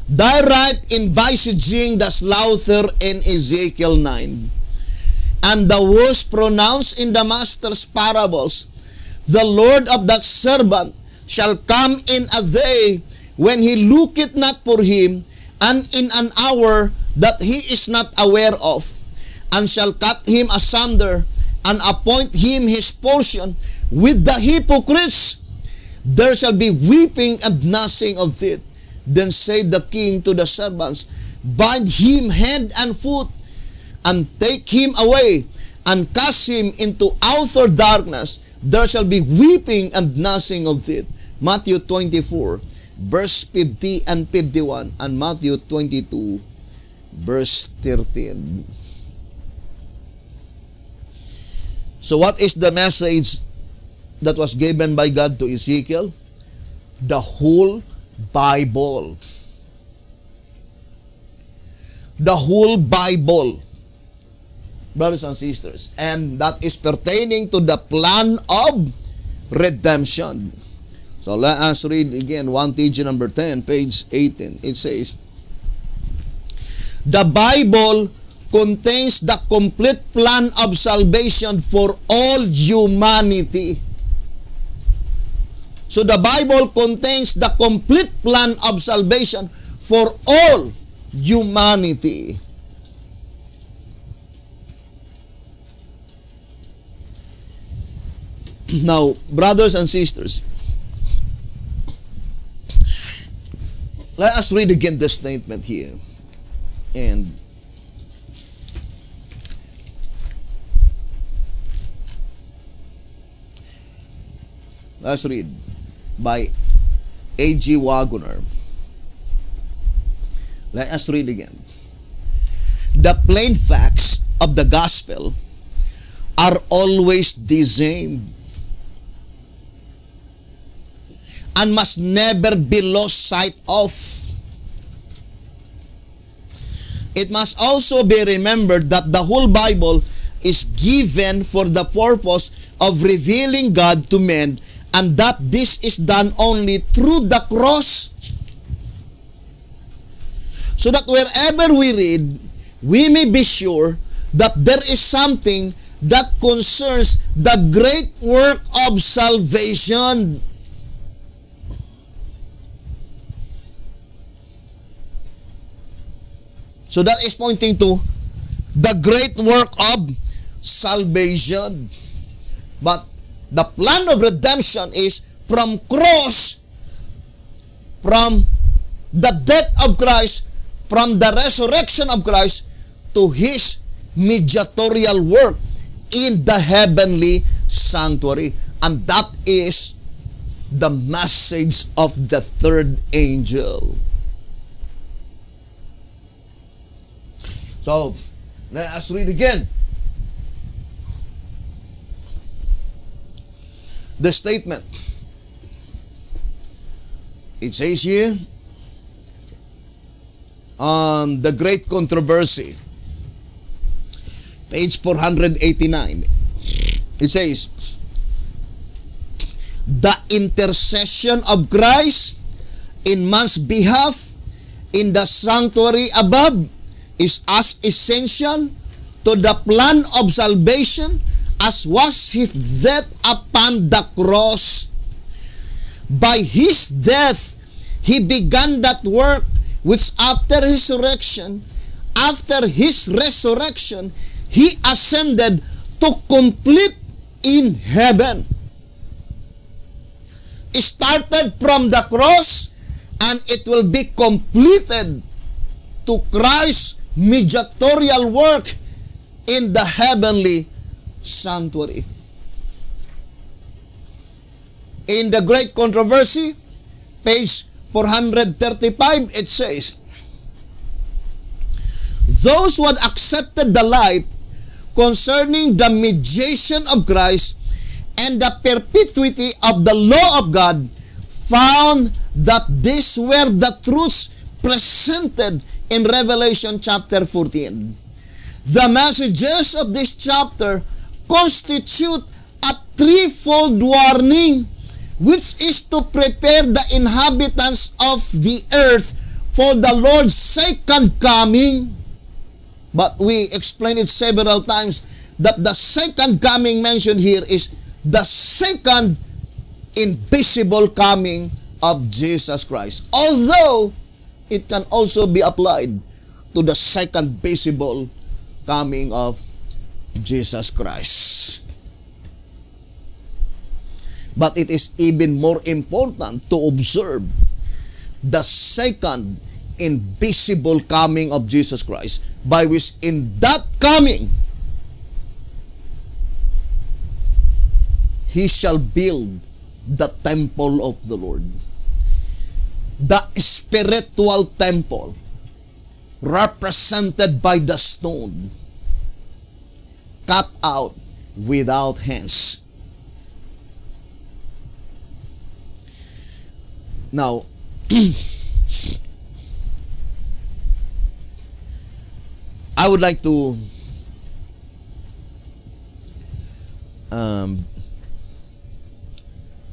Thy right in visaging the slaughter in Ezekiel 9. And the words pronounced in the master's parables, the Lord of that servant shall come in a day when he looketh not for him, and in an hour that he is not aware of, and shall cut him asunder, and appoint him his portion with the hypocrites. There shall be weeping and gnashing of teeth. Then said the king to the servants, bind him hand and foot, and take him away, and cast him into outer darkness. There shall be weeping and gnashing of teeth. Matthew 24, verse 50 and 51, and Matthew 22, verse 13. So what is the message that was given by God to Ezekiel? The whole Bible. The whole Bible, brothers and sisters. And that is pertaining to the plan of redemption. So let us read again 1 TG number 10, page 18. It says, the Bible contains the complete plan of salvation for all humanity. So the Bible contains the complete plan of salvation for all humanity. Now, brothers and sisters, let us read again the statement here. And let's read by A.G. Wagoner. Let us read again. The plain facts of the gospel are always the same and must never be lost sight of. It must also be remembered that the whole Bible is given for the purpose of revealing God to men, and that this is done only through the cross. So that wherever we read, we may be sure that there is something that concerns the great work of salvation. So that is pointing to the great work of salvation. But the plan of redemption is from cross, from the death of Christ, from the resurrection of Christ, to His mediatorial work in the heavenly sanctuary. And that is the message of the third angel. So, let us read again the statement. It says here, on the great controversy, page 489, it says, the intercession of Christ in man's behalf in the sanctuary above is as essential to the plan of salvation as was His death upon the cross. By His death, He began that work which after His resurrection, He ascended to complete in heaven. It started from the cross and it will be completed to Christ's mediatorial work in the heavenly sanctuary. In the great controversy, page 435, it says, those who had accepted the light concerning the mediation of Christ and the perpetuity of the law of God found that these were the truths presented in Revelation chapter 14. The messages of this chapter constitute a threefold warning, which is to prepare the inhabitants of the earth for the Lord's second coming. But we explained it several times that the second coming mentioned here is the second invisible coming of Jesus Christ. Although, it can also be applied to the second visible coming of Jesus Christ. But it is even more important to observe the second invisible coming of Jesus Christ, by which in that coming, He shall build the temple of the Lord. The spiritual temple represented by the stone cut out without hands. Now, I would like to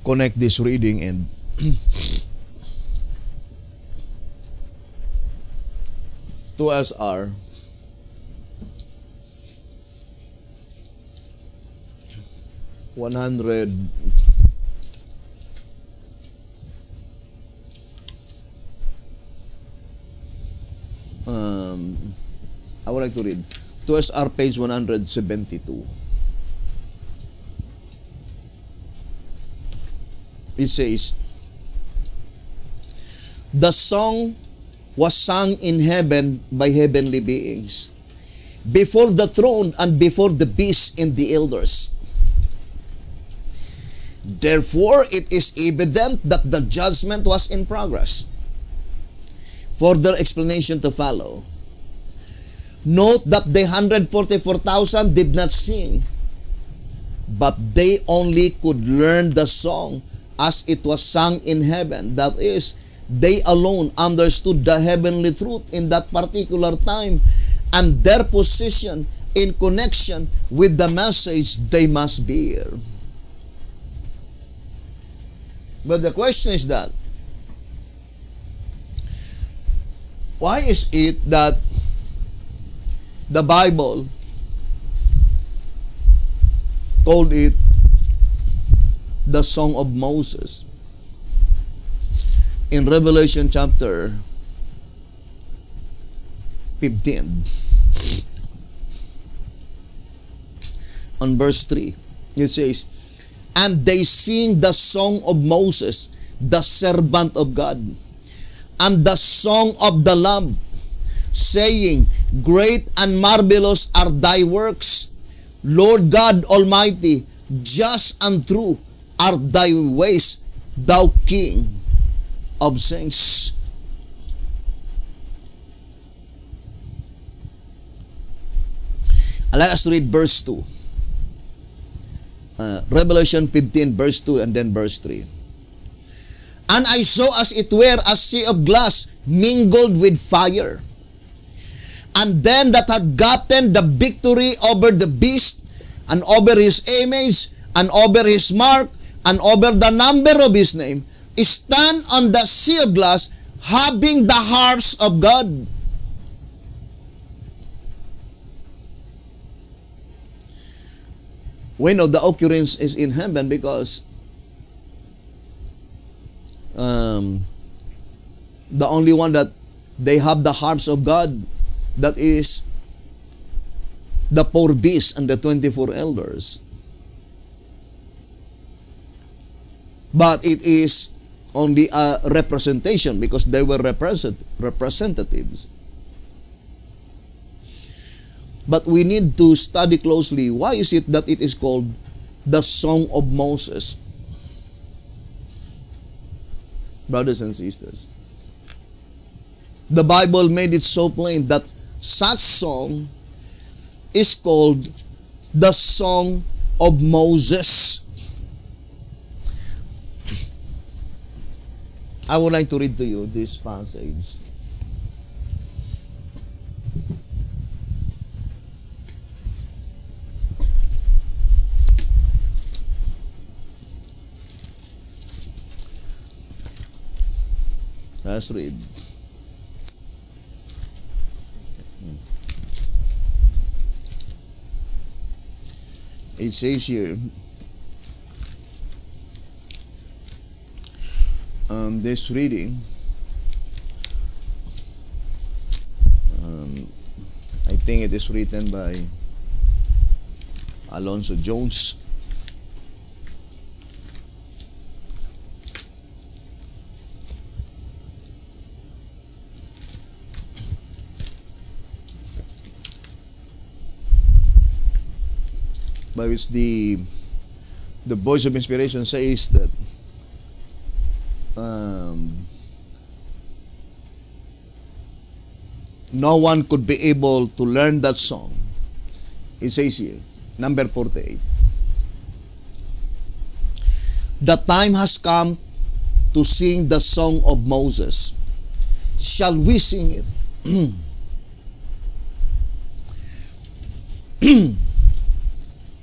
connect this reading and to SR 100 I would like to read to SR page 172. It says, the song was sung in heaven by heavenly beings, before the throne and before the beast and the elders. Therefore, it is evident that the judgment was in progress. Further explanation to follow. Note that the 144,000 did not sing, but they only could learn the song as it was sung in heaven. That is, they alone understood the heavenly truth in that particular time and their position in connection with the message they must bear. But the question is that, why is it that the Bible called it the Song of Moses in Revelation chapter 15 on verse 3? It says, and they sing the song of Moses, the servant of God, and the song of the Lamb, saying, great and marvelous are thy works, Lord God Almighty, just and true are thy ways, thou King of saints. Let us read verse 2. Revelation 15 verse 2 and then verse 3. And I saw as it were a sea of glass mingled with fire. And them that had gotten the victory over the beast, and over his image, and over his mark, and over the number of his name, stand on the sea of glass, having the harps of God. We know the occurrence is in heaven because the only one that they have the harps of God, that is the four beasts and the 24 elders. But it is only a representation because they were representatives. But we need to study closely. Why is it that it is called the Song of Moses? Brothers and sisters, the Bible made it so plain that such song is called the Song of Moses. I would like to read to you this passage. Let's read. It says here, this reading, I think it is written by Alonzo Jones. By which the voice of inspiration says that no one could be able to learn that song. It says here, number 48. The time has come to sing the song of Moses. Shall we sing it?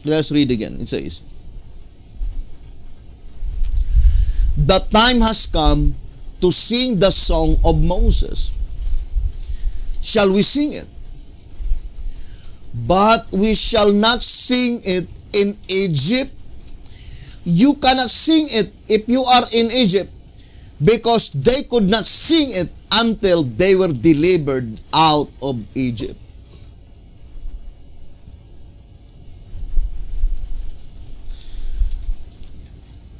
Let's read again. It says, the time has come to sing the song of Moses. Shall we sing it? But we shall not sing it in Egypt. You cannot sing it if you are in Egypt, because they could not sing it until they were delivered out of Egypt.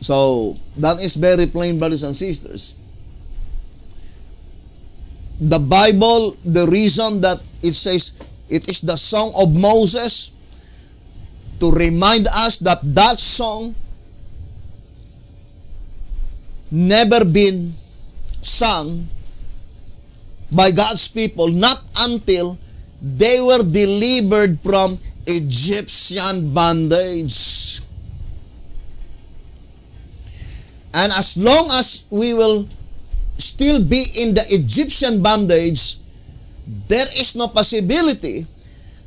So, that is very plain, brothers and sisters. The Bible, the reason that it says it is the song of Moses, to remind us that that song never been sung by God's people, not until they were delivered from Egyptian bondage. And as long as we will still be in the Egyptian bondage, there is no possibility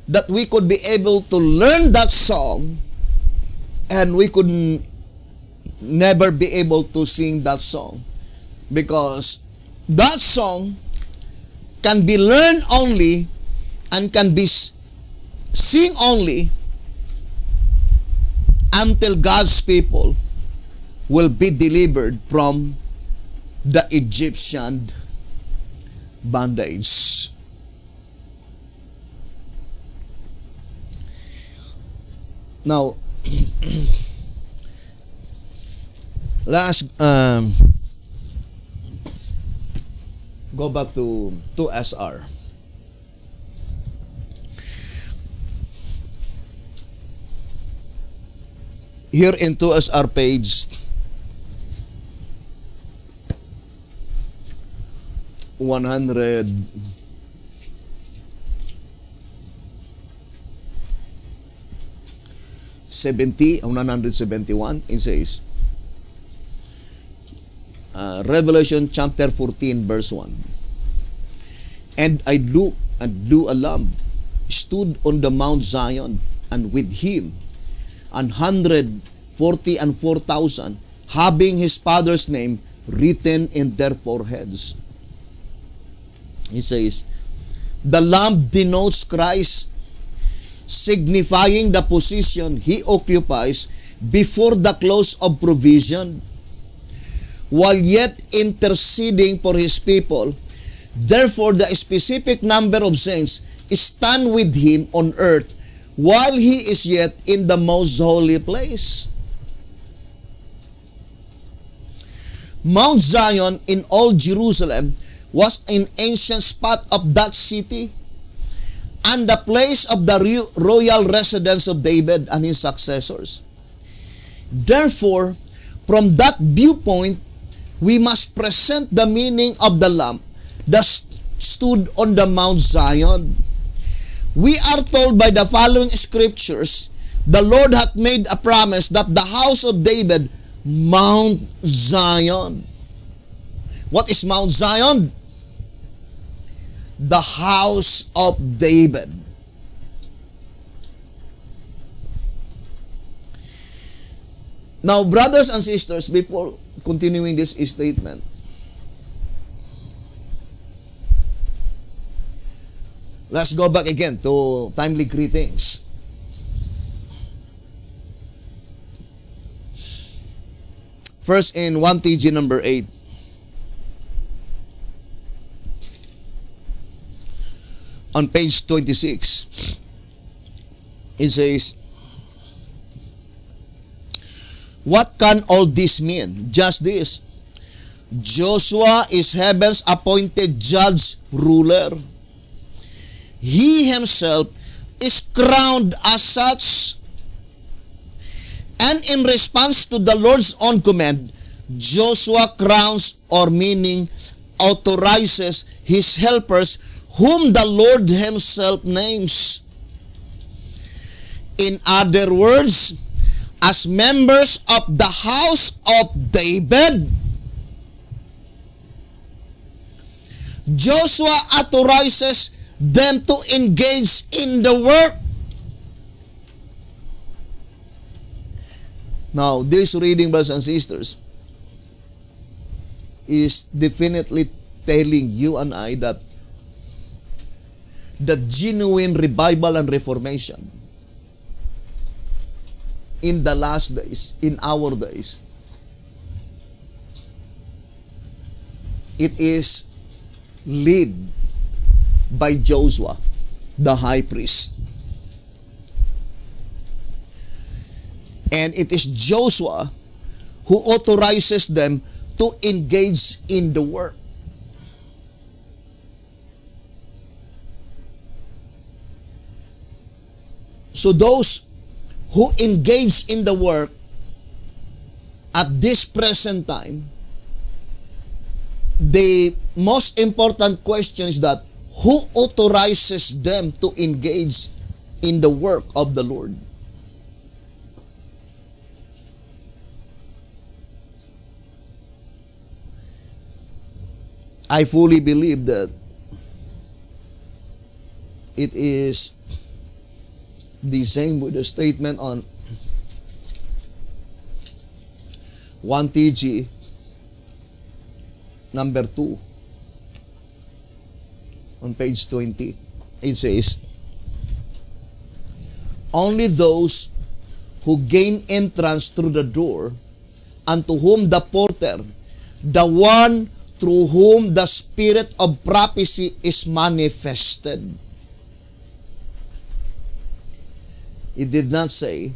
that we could be able to learn that song, and we could never be able to sing that song, because that song can be learned only and can be sing only until God's people will be delivered from the Egyptian bondage. Now, let's go back to 2SR. Here in 2SR page 171, it says, Revelation chapter 14 verse 1. And a lamb stood on the Mount Zion, and with him 144,000, having his father's name written in their foreheads. He says, the lamb denotes Christ, signifying the position he occupies before the close of provision, while yet interceding for his people. Therefore, the specific number of saints stand with him on earth while he is yet in the most holy place. Mount Zion in Old Jerusalem was an ancient spot of that city and the place of the royal residence of David and his successors. Therefore, from that viewpoint, we must present the meaning of the lamb that stood on the Mount Zion. We are told by the following scriptures, the Lord hath made a promise that the house of David, Mount Zion. What is Mount Zion? The house of David. Now, brothers and sisters, before continuing this statement, let's go back again to timely greetings. First in 1 TG number 8. On page 26, it says, what can all this mean? Just this. Joshua is heaven's appointed judge, ruler. He himself is crowned as such. And in response to the Lord's own command, Joshua crowns, or meaning authorizes, his helpers whom the Lord himself names. In other words, as members of the house of David, Joshua authorizes them to engage in the work. Now, this reading, brothers and sisters, is definitely telling you and I that the genuine revival and reformation in the last days, in our days, it is led by Joshua, the high priest. And it is Joshua who authorizes them to engage in the work. So those who engage in the work at this present time, the most important question is that who authorizes them to engage in the work of the Lord? I fully believe that it is the same with the statement on 1 TG number 2 on page 20. It says, only those who gain entrance through the door, and to whom the porter, the one through whom the spirit of prophecy is manifested. It did not say,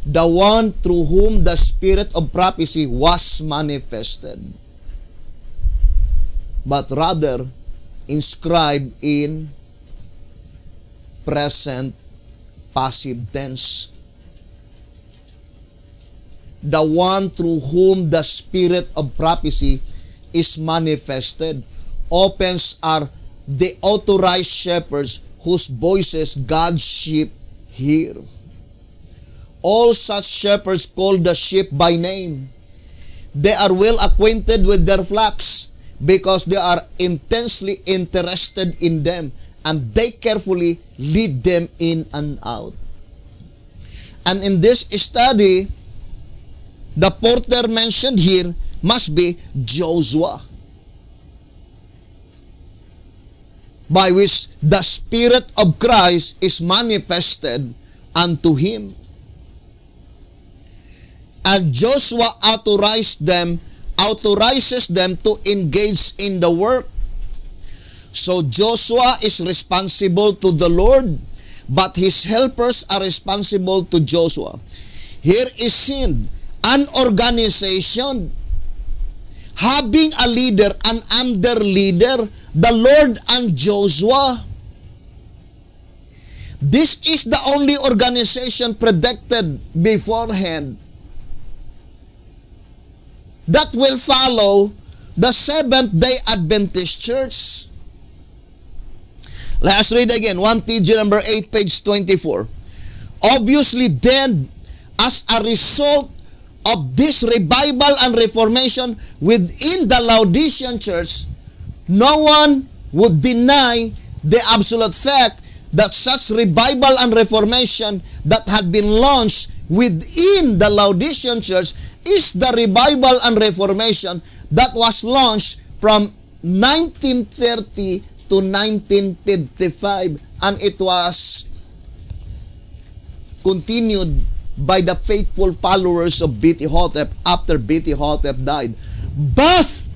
the one through whom the spirit of prophecy was manifested, but rather inscribed in present passive tense. The one through whom the spirit of prophecy is manifested. Opens are the authorized shepherds whose voices God's sheep hear. All such shepherds call the sheep by name. They are well acquainted with their flocks because they are intensely interested in them, and they carefully lead them in and out. And in this study, the porter mentioned here must be Joshua, by which the Spirit of Christ is manifested unto him. And Joshua authorizes them to engage in the work. So Joshua is responsible to the Lord, but his helpers are responsible to Joshua. Here is seen an organization having a leader, an under leader, the Lord and Joshua. This is the only organization predicted beforehand that will follow the Seventh-day Adventist Church. Let's read again, 1 TG number 8, page 24. Obviously then, as a result of this revival and reformation within the Laodicean church, no one would deny the absolute fact that such revival and reformation that had been launched within the Laodicean church is the revival and reformation that was launched from 1930 to 1955, and it was continued by the faithful followers of BT Hotep after BT Hotep died. But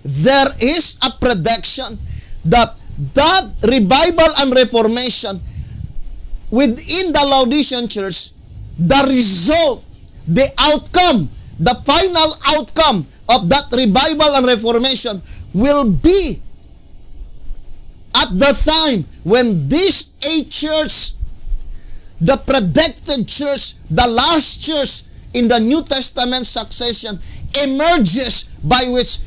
there is a prediction that revival and reformation within the Laodicean church, the result, the outcome, the final outcome of that revival and reformation will be at the time when this church, the predicted church, the last church in the New Testament succession, emerges, by which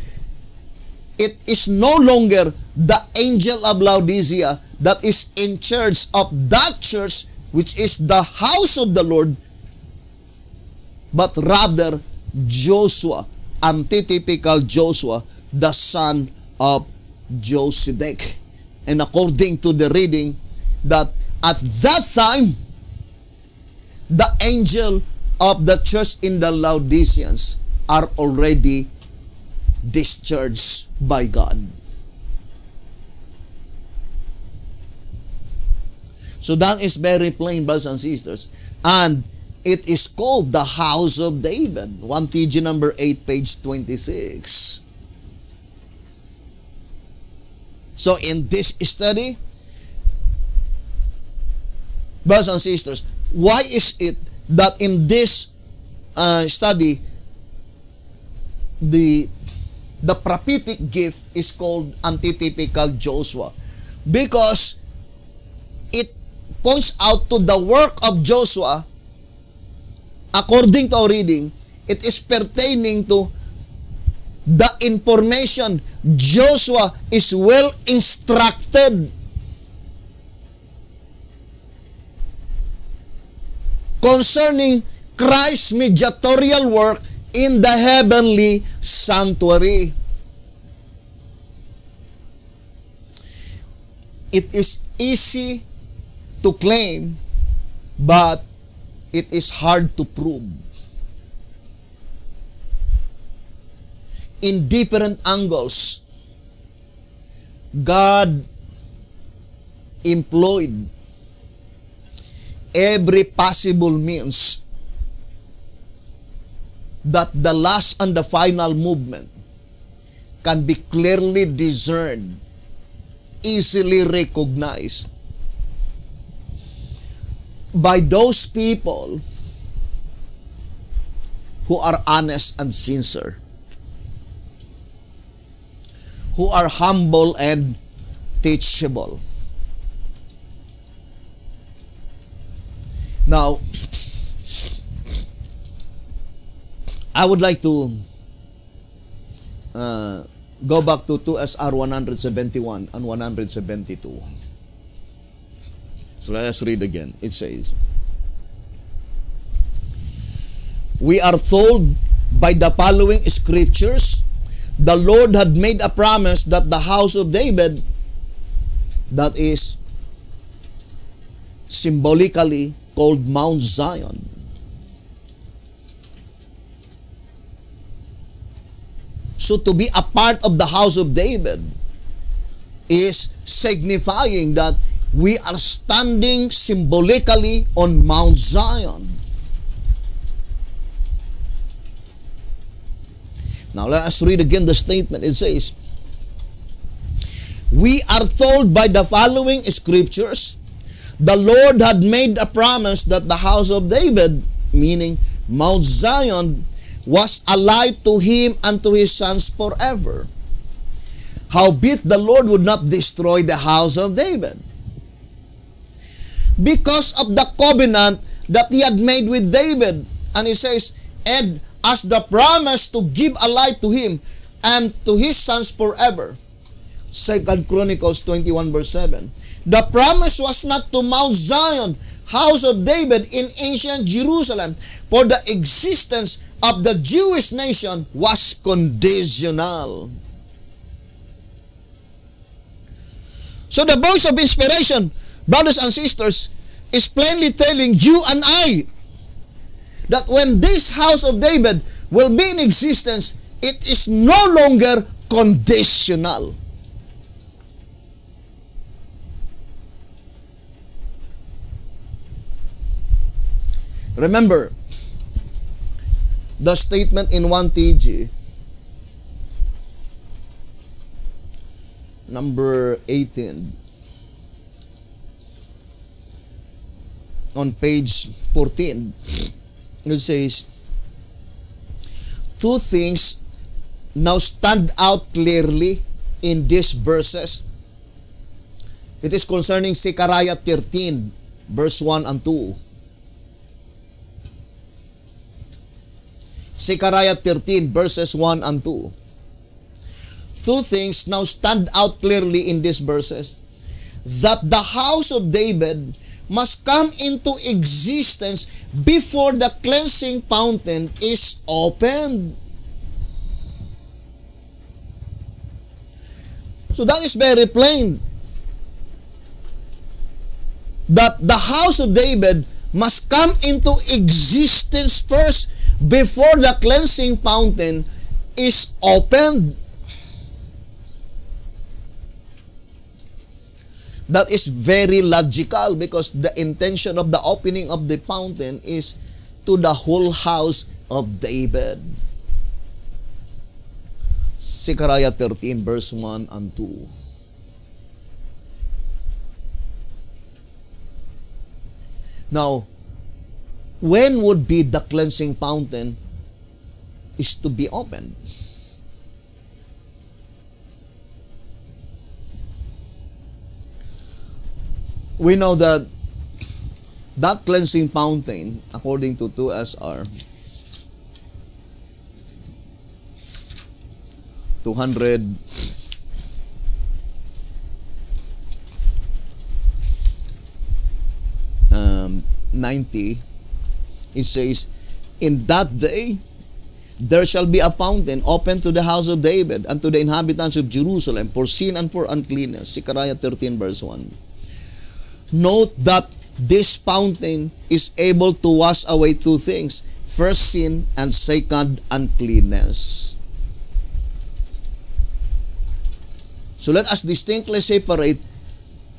it is no longer the angel of Laodicea that is in charge of that church, which is the house of the Lord, but rather Joshua, antitypical Joshua, the son of Josedek. And according to the reading, that at that time, the angel of the church in the Laodiceans are already discharged by God. So that is very plain, brothers and sisters. And it is called the house of David. 1 TG number 8, page 26. So in this study, brothers and sisters, why is it that in this study, the prophetic gift is called antitypical Joshua? Because it points out to the work of Joshua. According to our reading, it is pertaining to the information. Joshua is well instructed concerning Christ's mediatorial work in the heavenly sanctuary. It is easy to claim, but it is hard to prove. In different angles, God employed every possible means that the last and the final movement can be clearly discerned, easily recognized by those people who are honest and sincere, who are humble and teachable. Now, I would like to go back to 2SR 171 and 172. So let us read again. It says, we are told by the following scriptures, the Lord had made a promise that the house of David, that is symbolically called Mount Zion, so to be a part of the house of David is signifying that we are standing symbolically on Mount Zion. Now let us read again the statement. It says, we are told by the following scriptures, the Lord had made a promise that the house of David, meaning Mount Zion, was allied to him and to his sons forever. Howbeit the Lord would not destroy the house of David, because of the covenant that he had made with David. And he says, and as the promise to give a light to him and to his sons forever. 2 Chronicles 21 verse 7. The promise was not to Mount Zion, house of David in ancient Jerusalem, for the existence of the Jewish nation was conditional. So the voice of inspiration, brothers and sisters, is plainly telling you and I that when this house of David will be in existence, it is no longer conditional. Remember, the statement in 1 TG, number 18, on page 14, it says, two things now stand out clearly in these verses. It is concerning Zechariah 13, verse 1 and 2. Zechariah 13, verses 1 and 2. Two things now stand out clearly in these verses. That the house of David must come into existence before the cleansing fountain is opened. So that is very plain. That the house of David must come into existence first before the cleansing fountain is opened. That is very logical because the intention of the opening of the fountain is to the whole house of David. Zechariah 13, verse 1 and 2. Now, when would be the cleansing fountain is to be opened? We know that that cleansing fountain, according to 2SR, 290, it says, in that day there shall be a fountain open to the house of David and to the inhabitants of Jerusalem for sin and for uncleanness. Zechariah 13, verse 1. Note that this fountain is able to wash away two things. First, sin, and second, uncleanness. So let us distinctly separate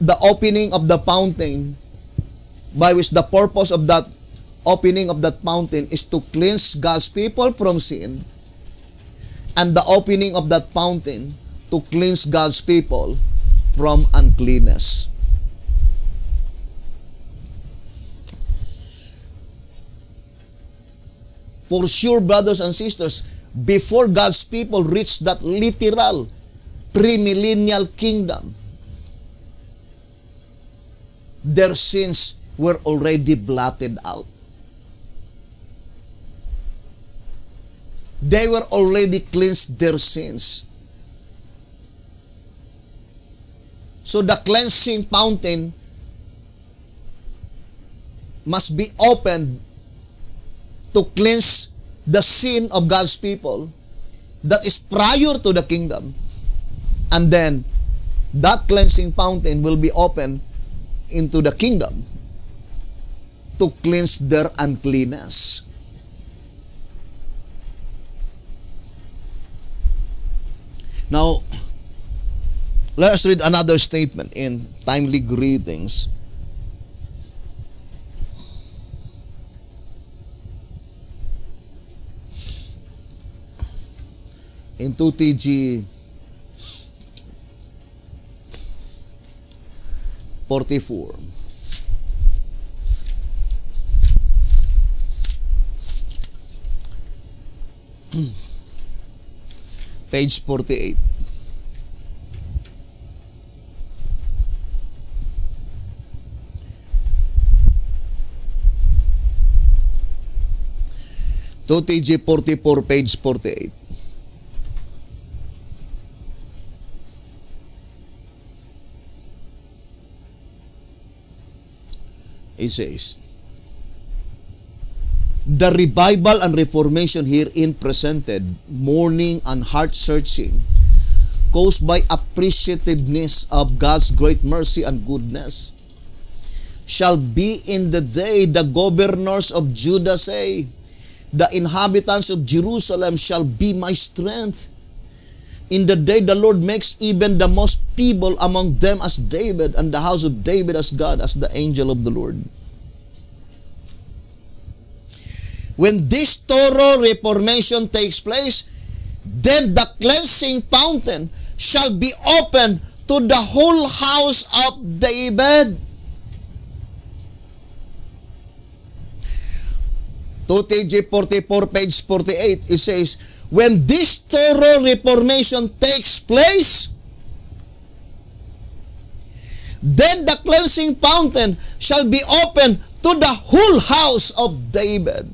the opening of the fountain, by which the purpose of that opening of that fountain is to cleanse God's people from sin, and the opening of that fountain to cleanse God's people from uncleanness. For sure, brothers and sisters, before God's people reach that literal premillennial kingdom, their sins were already blotted out. They were already cleansed their sins. So the cleansing fountain must be opened to cleanse the sin of God's people that is prior to the kingdom. And then, that cleansing fountain will be opened into the kingdom to cleanse their uncleanness. Now, let us read another statement in Timely Greetings. In 2TG 44. Page 48. To TG 44, page 48. It says, the revival and reformation herein presented, mourning and heart-searching, caused by appreciativeness of God's great mercy and goodness, shall be in the day the governors of Judah say, the inhabitants of Jerusalem shall be my strength. In the day the Lord makes even the most feeble among them as David, and the house of David as God, as the angel of the Lord. When this thorough reformation takes place, then the cleansing fountain shall be open to the whole house of David. 2TG 44, page 48, it says, when this thorough reformation takes place, then the cleansing fountain shall be open to the whole house of David.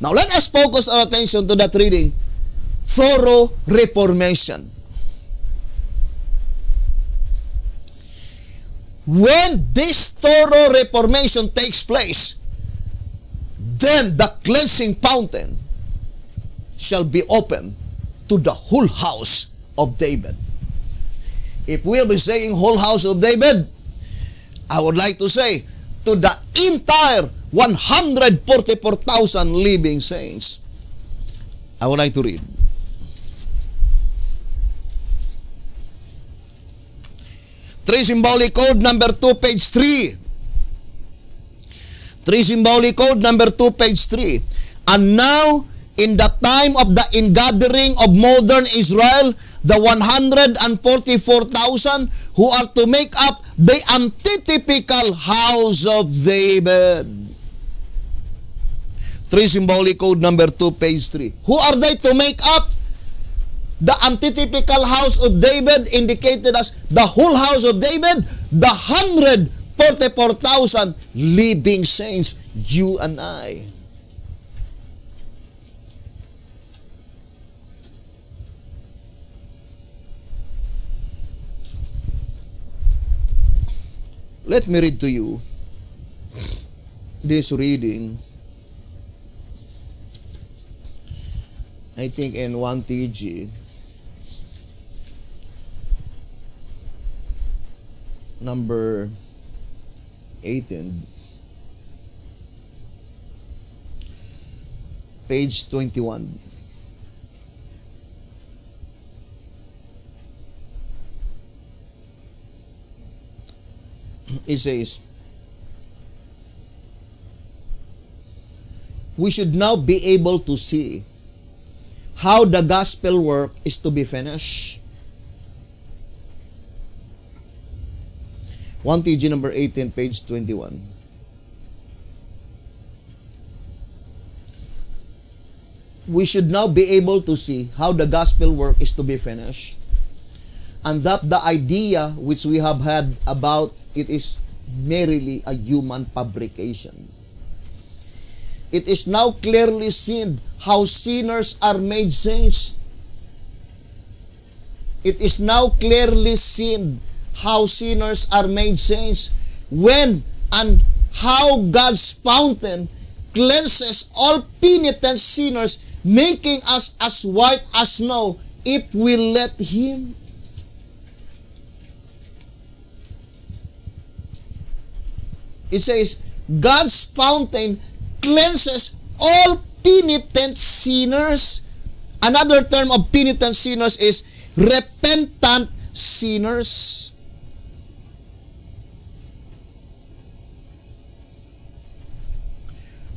Now let us focus our attention to that reading, thorough reformation. When this thorough reformation takes place, then the cleansing fountain shall be open to the whole house of David. If we'll be saying whole house of David, I would like to say to the entire 144,000 living saints. I would like to read. Three Symbolic Code number 2, page 3. 3 Symbolic Code number 2, page 3. And now, in the time of the ingathering of modern Israel, the 144,000 who are to make up the antitypical house of David. 3 Symbolic Code number 2, page 3. Who are they to make up? The antitypical house of David, indicated as the whole house of David, the 144,000 living saints, you and I. Let me read to you this reading. I think in 1TG number 18, page 21. It says, we should now be able to see how the gospel work is to be finished. 1TG number 18, page 21. We should now be able to see how the gospel work is to be finished, and that the idea which we have had about it is merely a human fabrication. It is now clearly seen how sinners are made saints. It is now clearly seen how sinners are made saints when and how God's fountain cleanses all penitent sinners, making us as white as snow if we let Him. It says, God's fountain cleanses all penitent sinners. Another term of penitent sinners is repentant sinners.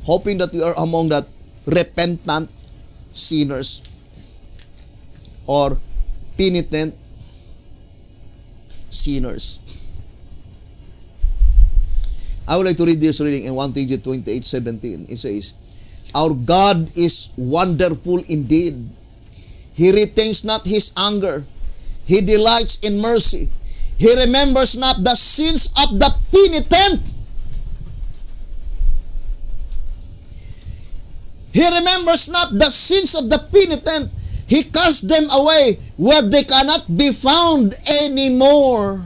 Hoping that we are among that repentant sinners or penitent sinners. I would like to read this reading in 1TG 28:17. It says, our God is wonderful indeed. He retains not His anger. He delights in mercy. He remembers not the sins of the penitent. He remembers not the sins of the penitent. He casts them away where they cannot be found anymore.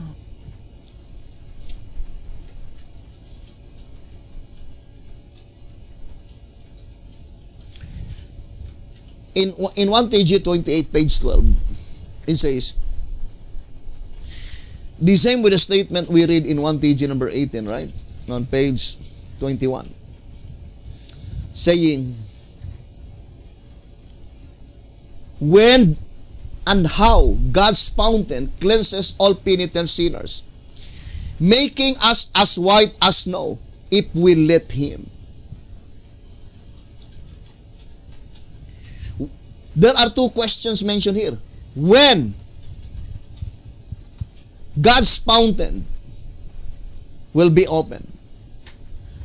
In 1TG 28, page 12, it says, the same with the statement we read in 1TG number 18, right? On page 21. Saying, when and how God's fountain cleanses all penitent sinners. making us as white as snow if we let Him. There are two questions mentioned here. When God's fountain will be opened,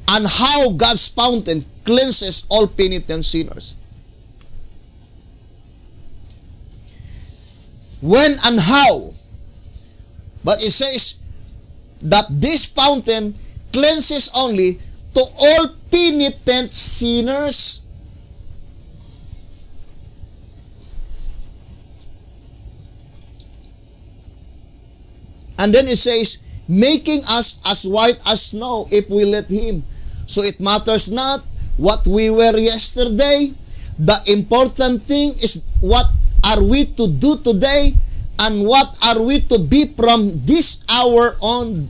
and how God's fountain cleanses all penitent sinners. When and how? But it says that this fountain cleanses only to all penitent sinners. And then it says, making us as white as snow if we let Him. So it matters not what we were yesterday. The important thing is what are we to do today and what are we to be from this hour on.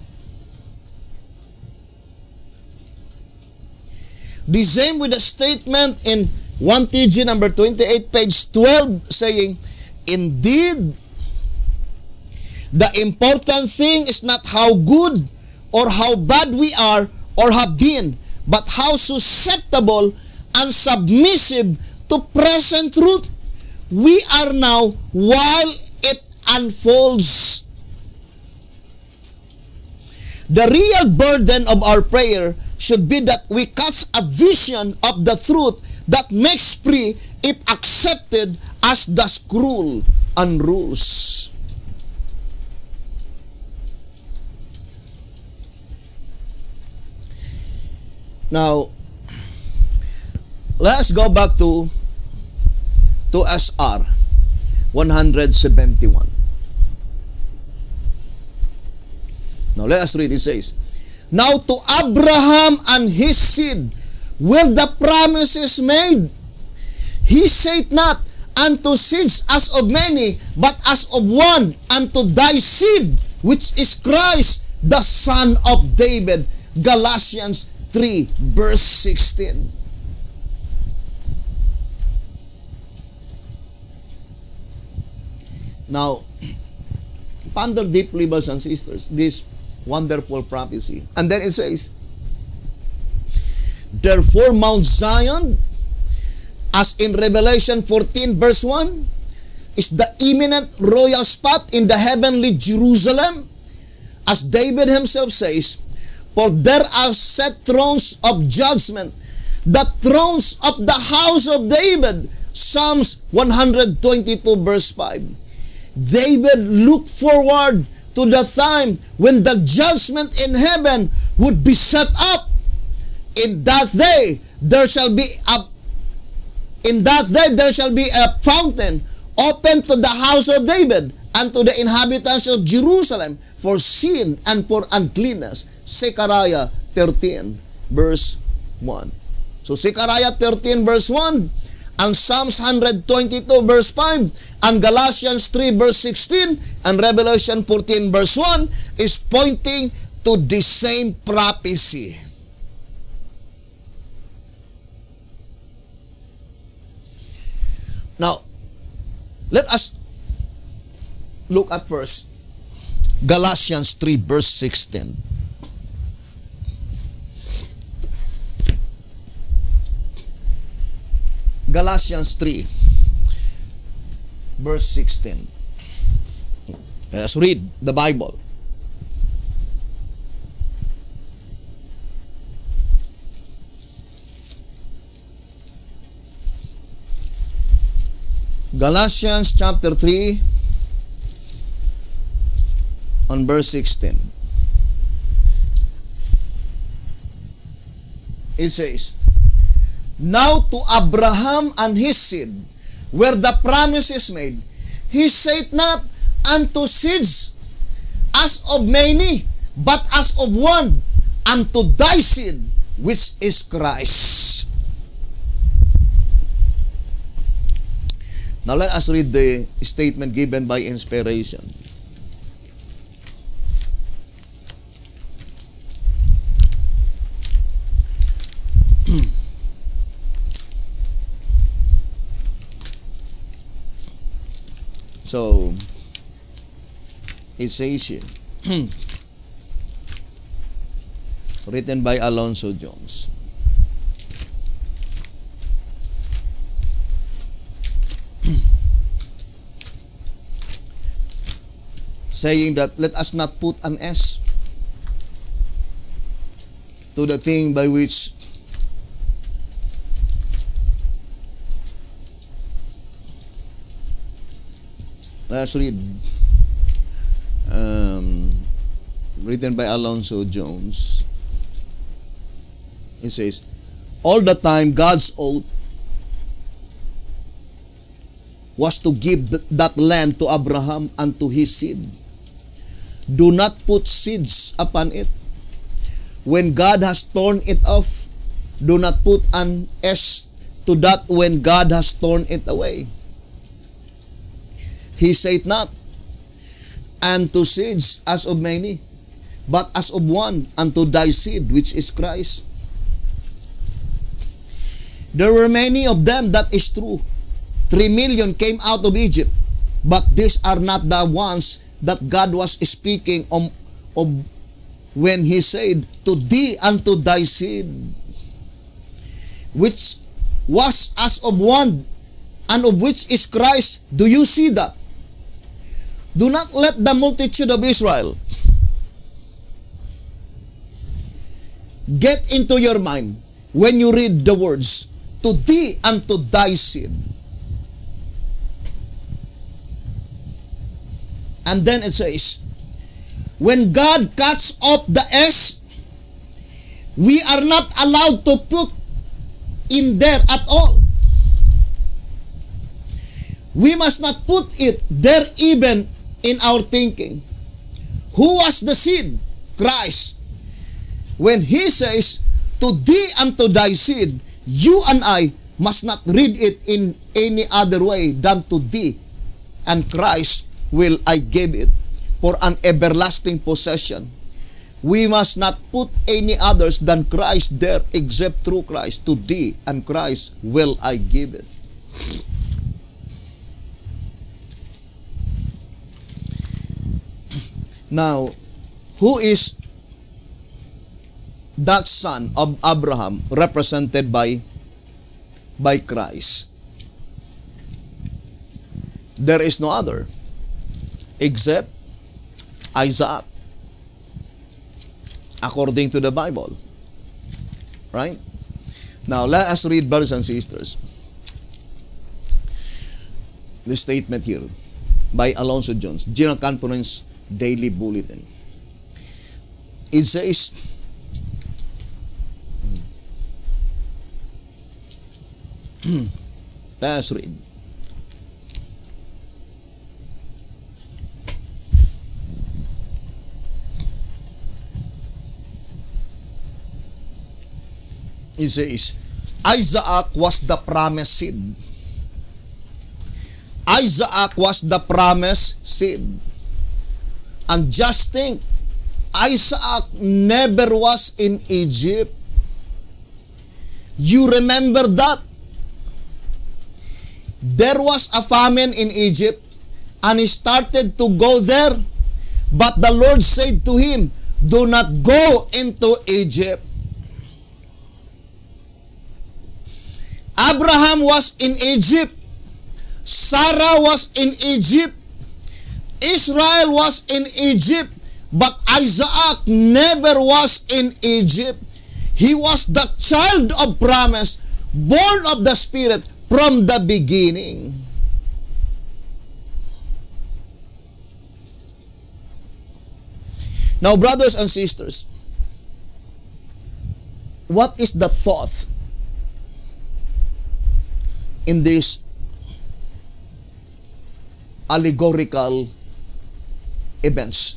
The same with the statement in 1 TG number 28 page 12 saying, indeed, the important thing is not how good or how bad we are or have been, but how susceptible and submissive to present truth we are now while it unfolds. The real burden of our prayer should be that we catch a vision of the truth that makes free if accepted as the scroll and rules. Now, let us go back to SR 171. Now, let us read. It says, now to Abraham and his seed were the promises made. He said not unto seeds as of many, but as of one, unto thy seed, which is Christ, the son of David. Galatians 3 verse 16. Now, ponder deeply, brothers and sisters, this wonderful prophecy. And then it says, therefore Mount Zion, as in Revelation 14 verse 1, is the imminent royal spot in the heavenly Jerusalem. As David himself says, for there are set thrones of judgment, the thrones of the house of David. Psalms 122 verse 5. David looked forward to the time when the judgment in heaven would be set up. In that day there shall be a fountain open to the house of David and to the inhabitants of Jerusalem for sin and for uncleanness. Zechariah 13 verse 1. So Zechariah 13 verse 1, ang Psalms 122 verse 5, ang Galatians 3 verse 16, and Revelation 14 verse 1 is pointing to the same prophecy. Now, let us look at first Galatians 3 verse 16. Galatians 3 verse 16. Let's read the Bible. Galatians chapter 3 on verse 16. It says, now to Abraham and his seed, where the promise is made, he said not unto seeds as of many, but as of one, unto thy seed, which is Christ. Now let us read the statement given by inspiration. So, it says here, written by Alonzo Jones. Saying that let us not put an S to the thing by which let's read. Written by Alonzo Jones. It says, all the time God's oath was to give that land to Abraham and to his seed. Do not put seeds upon it. When God has torn it off, do not put an S to that when God has torn it away. He said not, and to seeds as of many, but as of one, unto thy seed, which is Christ. There were many of them, that is true. 3 million came out of Egypt, but these are not the ones that God was speaking of when he said, to thee and to thy seed, which was as of one, and of which is Christ. Do you see that? Do not let the multitude of Israel get into your mind when you read the words, to thee and to thy seed. And then it says, when God cuts off the S, we are not allowed to put in there at all. We must not put it there even in our thinking. Who was the seed? Christ. When he says, to thee and to thy seed, you and I must not read it in any other way than to thee and Christ will I give it for an everlasting possession. We must not put any others than Christ there except through Christ. To thee and Christ will I give it. Now, who is that son of Abraham represented by Christ? There is no other except Isaac, according to the Bible. Right? Now, let us read, brothers and sisters, the statement here by Alonzo Jones, General Conference Daily Bulletin. It says, let us read. It says, Isaac was the promised seed. Isaac was the promised seed. And just think, Isaac never was in Egypt. You remember that? There was a famine in Egypt, and he started to go there. But the Lord said to him, do not go into Egypt. Abraham was in Egypt. Sarah was in Egypt. Israel was in Egypt. But Isaac never was in Egypt. He was the child of promise, born of the Spirit from the beginning. Now, brothers and sisters, what is the thought in this allegorical events?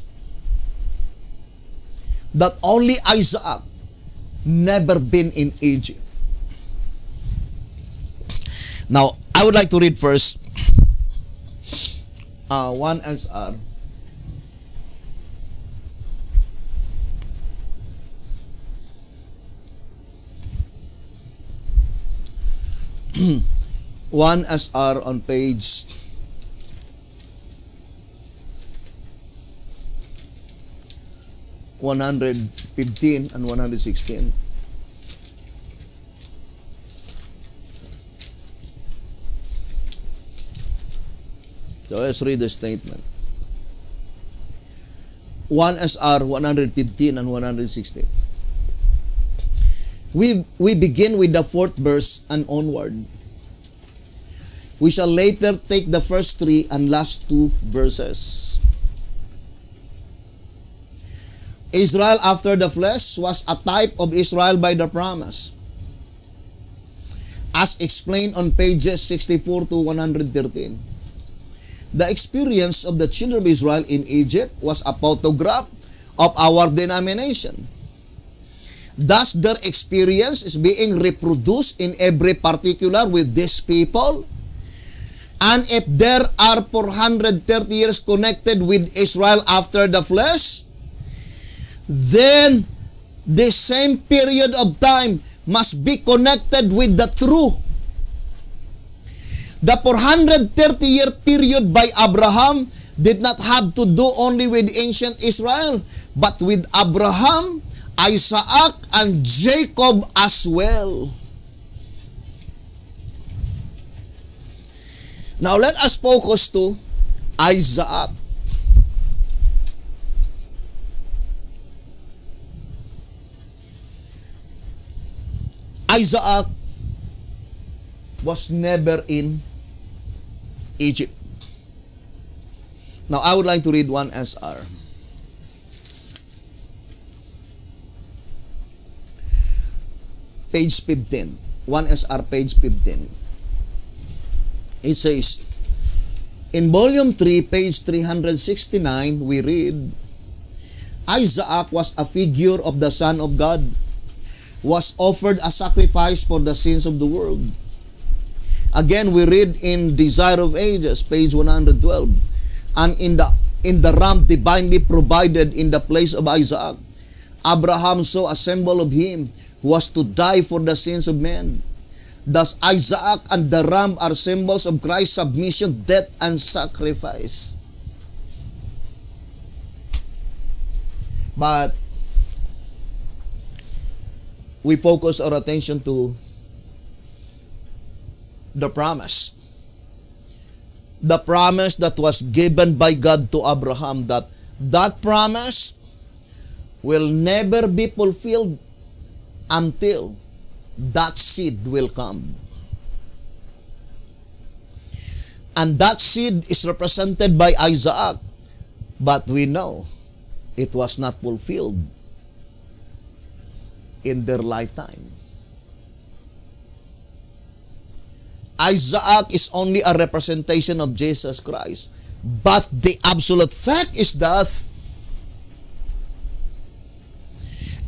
That only Isaac never been in Egypt. Now, I would like to read first 1 SR 1 SR on page 100 115 and 116. So let's read the statement. 1 SR 115 and 116. We begin with the 4th verse and onward. We shall later take the first 3 and last 2 verses. Israel after the flesh was a type of Israel by the promise, as explained on pages 64 to 113. The experience of the children of Israel in Egypt was a photograph of our denomination. Thus, their experience is being reproduced in every particular with these people. And if there are 430 years connected with Israel after the flesh, then the same period of time must be connected with the true. The 430-year period by Abraham did not have to do only with ancient Israel, but with Abraham, Isaac, and Jacob as well. Now let us focus to Isaac. Isaac was never in Egypt. Now, I would like to read 1 SR. Page 15. 1 SR, page 15. It says, in volume 3, page 369, we read, Isaac was a figure of the Son of God, was offered a sacrifice for the sins of the world. Again, we read in Desire of Ages, page 112, and in the ram divinely provided in the place of Isaac, Abraham saw a symbol of him who was to die for the sins of men. Thus, Isaac and the ram are symbols of Christ's submission, death, and sacrifice. But we focus our attention to the promise. The promise that was given by God to Abraham, that promise will never be fulfilled until that seed will come. And that seed is represented by Isaac, but we know it was not fulfilled in their lifetime. Isaac is only a representation of Jesus Christ. But the absolute fact is that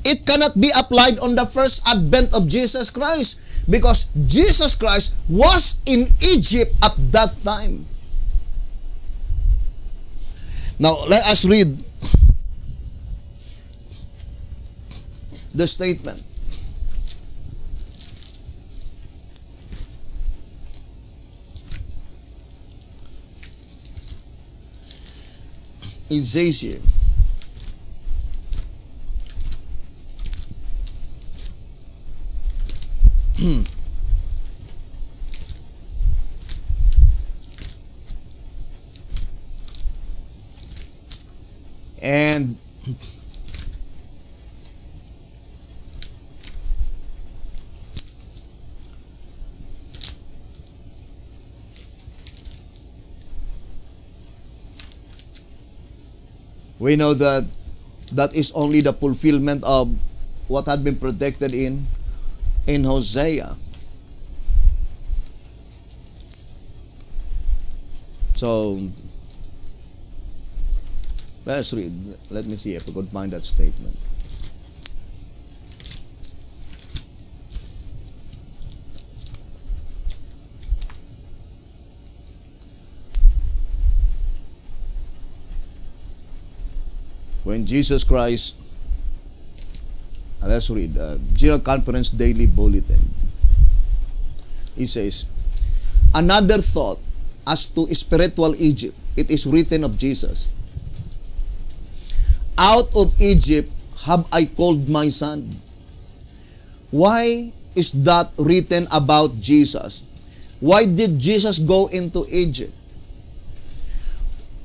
it cannot be applied on the first advent of Jesus Christ, because Jesus Christ was in Egypt at that time. Now, let us read the statement. It says here, and we know that that is only the fulfillment of what had been predicted in Hosea. So, let's read. Let me see if I could find that statement. When Jesus Christ, let's read, General Conference Daily Bulletin. It says, another thought as to spiritual Egypt. It is written of Jesus, out of Egypt have I called my son. Why is that written about Jesus? Why did Jesus go into Egypt?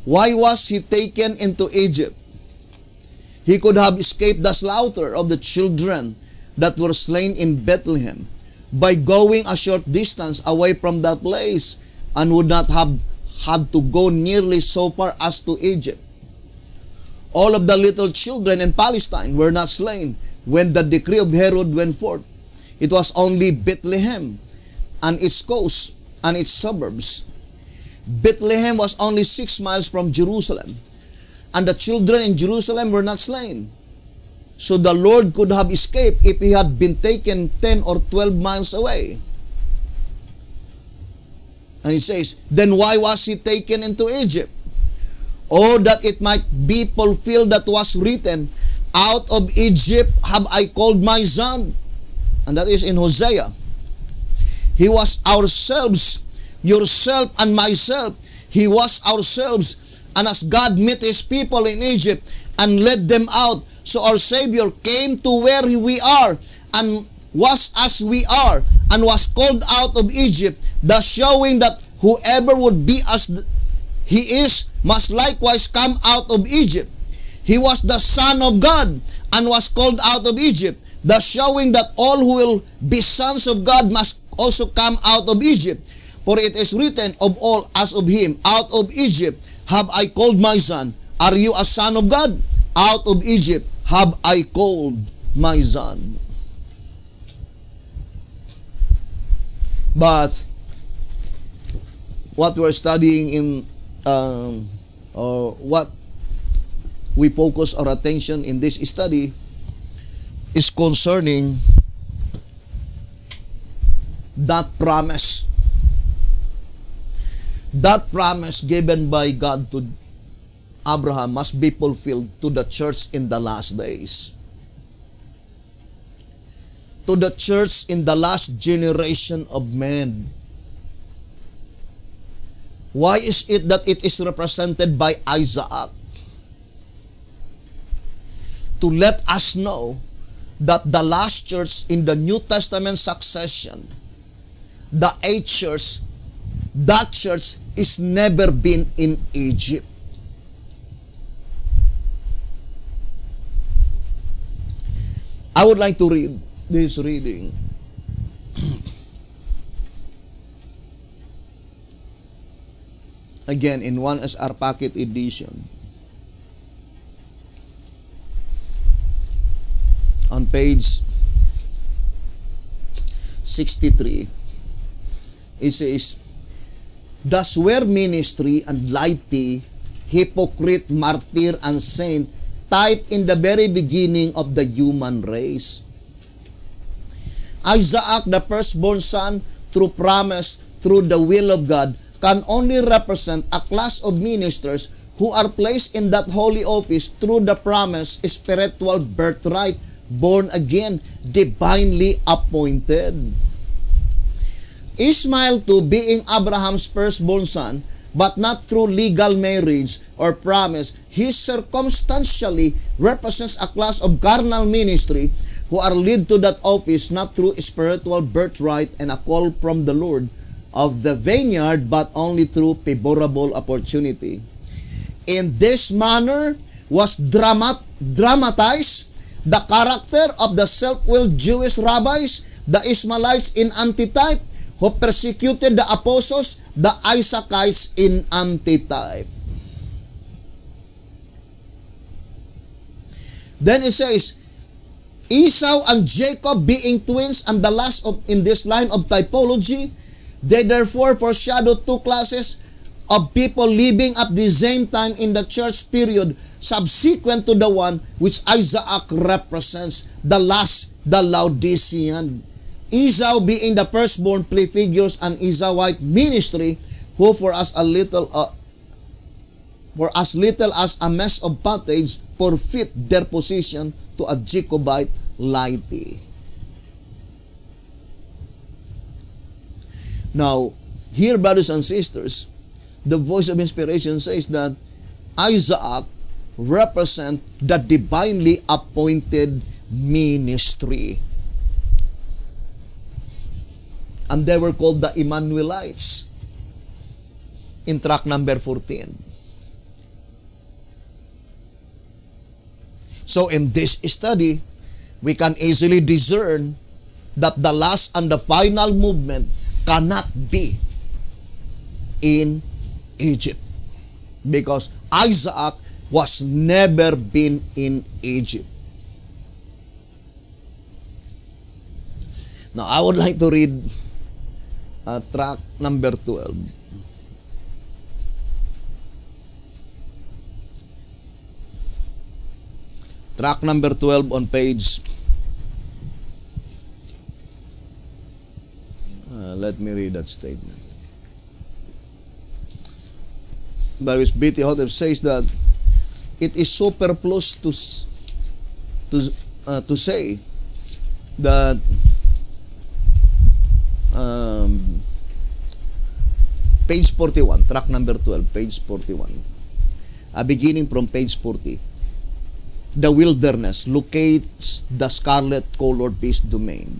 Why was he taken into Egypt? He could have escaped the slaughter of the children that were slain in Bethlehem by going a short distance away from that place and would not have had to go nearly so far as to Egypt. All of the little children in Palestine were not slain when the decree of Herod went forth. It was only Bethlehem and its coast and its suburbs. Bethlehem was only 6 miles from Jerusalem, and the children in Jerusalem were not slain. So the Lord could have escaped if he had been taken 10 or 12 miles away. And it says, then why was he taken into Egypt? Oh, that it might be fulfilled that was written, out of Egypt have I called my son. And that is in Hosea. He was ourselves, yourself and myself. He was ourselves. And as God met his people in Egypt and led them out, so our Savior came to where we are and was as we are and was called out of Egypt, thus showing that whoever would be as he is must likewise come out of Egypt. He was the Son of God and was called out of Egypt, thus showing that all who will be sons of God must also come out of Egypt. For it is written of all as of him, out of Egypt have I called my son. Are you a son of God? Out of Egypt have I called my son. But what we're studying in, or what we focus our attention in this study is concerning that promise. That promise given by God to Abraham must be fulfilled to the church in the last days. To the church in the last generation of men. Why is it that it is represented by Isaac? To let us know that the last church in the New Testament succession, the 8th church, that church is never been in Egypt. I would like to read this reading. Again, in 1SR Packet Edition. On page 63, it says, thus were ministry and laity, hypocrite, martyr, and saint, typed in the very beginning of the human race. Isaac, the firstborn son, through promise, through the will of God, can only represent a class of ministers who are placed in that holy office through the promise, spiritual birthright, born again, divinely appointed. Ishmael too, being Abraham's firstborn son, but not through legal marriage or promise, he circumstantially represents a class of carnal ministry who are led to that office not through spiritual birthright and a call from the Lord of the vineyard, but only through favorable opportunity. In this manner was dramatized the character of the self-willed Jewish rabbis, the Ishmaelites in antitype, who persecuted the apostles, the Isaacites in antitype. Then it says, Esau and Jacob being twins and the last of in this line of typology, they therefore foreshadow two classes of people living at the same time in the church period, subsequent to the one which Isaac represents, the last, the Laodicean. Esau being the firstborn prefigures an Esauite ministry, who for as little as a mess of pottage forfeit their position to a Jacobite laity. Now, here, brothers and sisters, the voice of inspiration says that Isaac represent the divinely appointed ministry. And they were called the Emmanuelites in track number 14. So in this study, we can easily discern that the last and the final movement cannot be in Egypt, because Isaac was never been in Egypt. Now, I would like to read track number 12. Track number 12 on page, let me read that statement. By which B.T. Hotep says that it is superfluous to say that page 41, track number 12, page 41, beginning from page 40. The wilderness locates the scarlet-colored beast domain.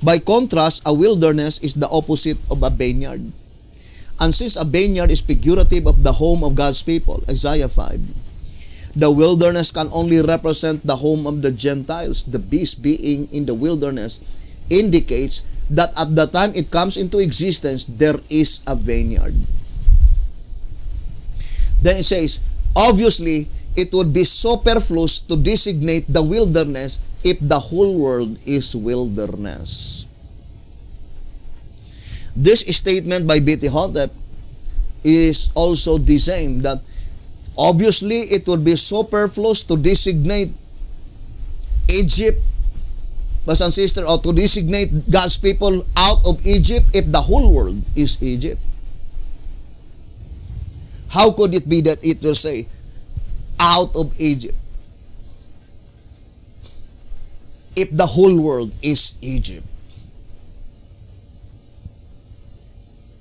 By contrast, a wilderness is the opposite of a vineyard. And since a vineyard is figurative of the home of God's people, Isaiah 5, the wilderness can only represent the home of the Gentiles. The beast being in the wilderness indicates that at the time it comes into existence, there is a vineyard. Then it says, obviously, it would be superfluous to designate the wilderness if the whole world is wilderness. This statement by B.T. Hotep is also the same, that obviously it would be superfluous to designate Egypt, brothers and sisters, or to designate God's people out of Egypt if the whole world is Egypt. How could it be that it will say, out of Egypt, if the whole world is Egypt?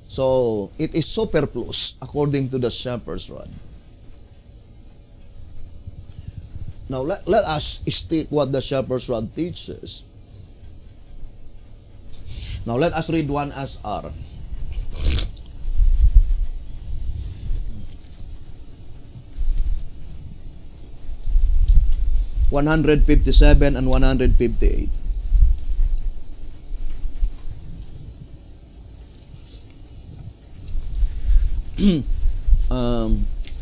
So, it is superfluous according to the shepherd's rod. Now, let us stick what the shepherd's rod teaches. Now, let us read 1 SR. (157) and 158.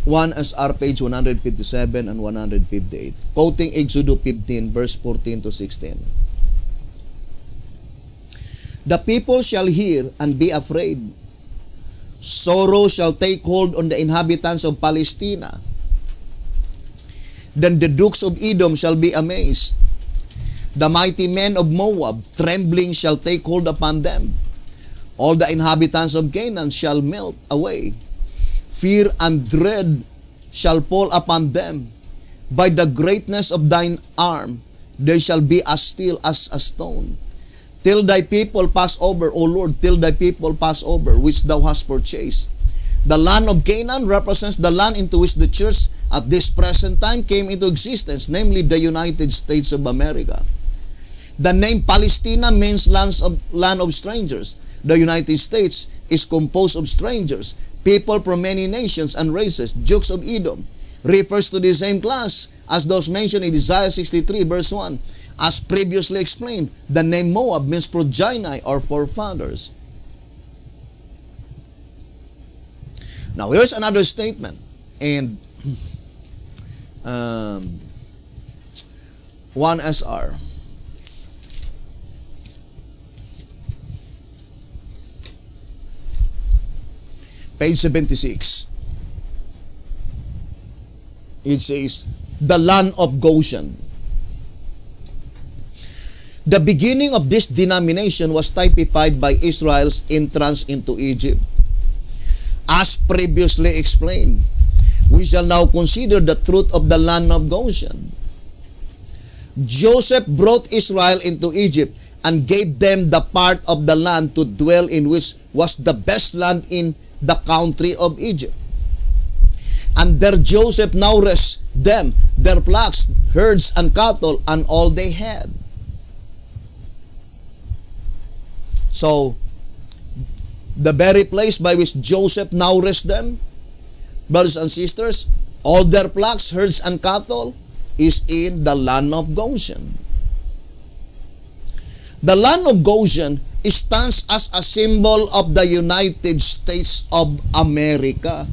1 SR page 157 and 158. Quoting Exodus 15 verse 14 to 16. The people shall hear and be afraid. Sorrow shall take hold on the inhabitants of Palestina. Then the dukes of Edom shall be amazed. The mighty men of Moab, trembling, shall take hold upon them. All the inhabitants of Canaan shall melt away. Fear and dread shall fall upon them. By the greatness of thine arm, they shall be as still as a stone. Till thy people pass over, O Lord, till thy people pass over, which thou hast purchased. The land of Canaan represents the land into which the church at this present time came into existence, namely the United States of America. The name Palestina means land of strangers. The United States is composed of strangers, people from many nations and races. Dukes of Edom refers to the same class as those mentioned in Isaiah 63 verse 1. As previously explained, the name Moab means progeny or forefathers. Now, here's another statement. And 1 SR. Page 76. It says, the land of Goshen. The beginning of this denomination was typified by Israel's entrance into Egypt. As previously explained, we shall now consider the truth of the land of Goshen. Joseph brought Israel into Egypt and gave them the part of the land to dwell in, which was the best land in the country of Egypt. And there Joseph nourished them, their flocks, herds, and cattle, and all they had. So, the very place by which Joseph nourished them, brothers and sisters, all their flocks, herds, and cattle, is in the land of Goshen. The land of Goshen stands as a symbol of the United States of America,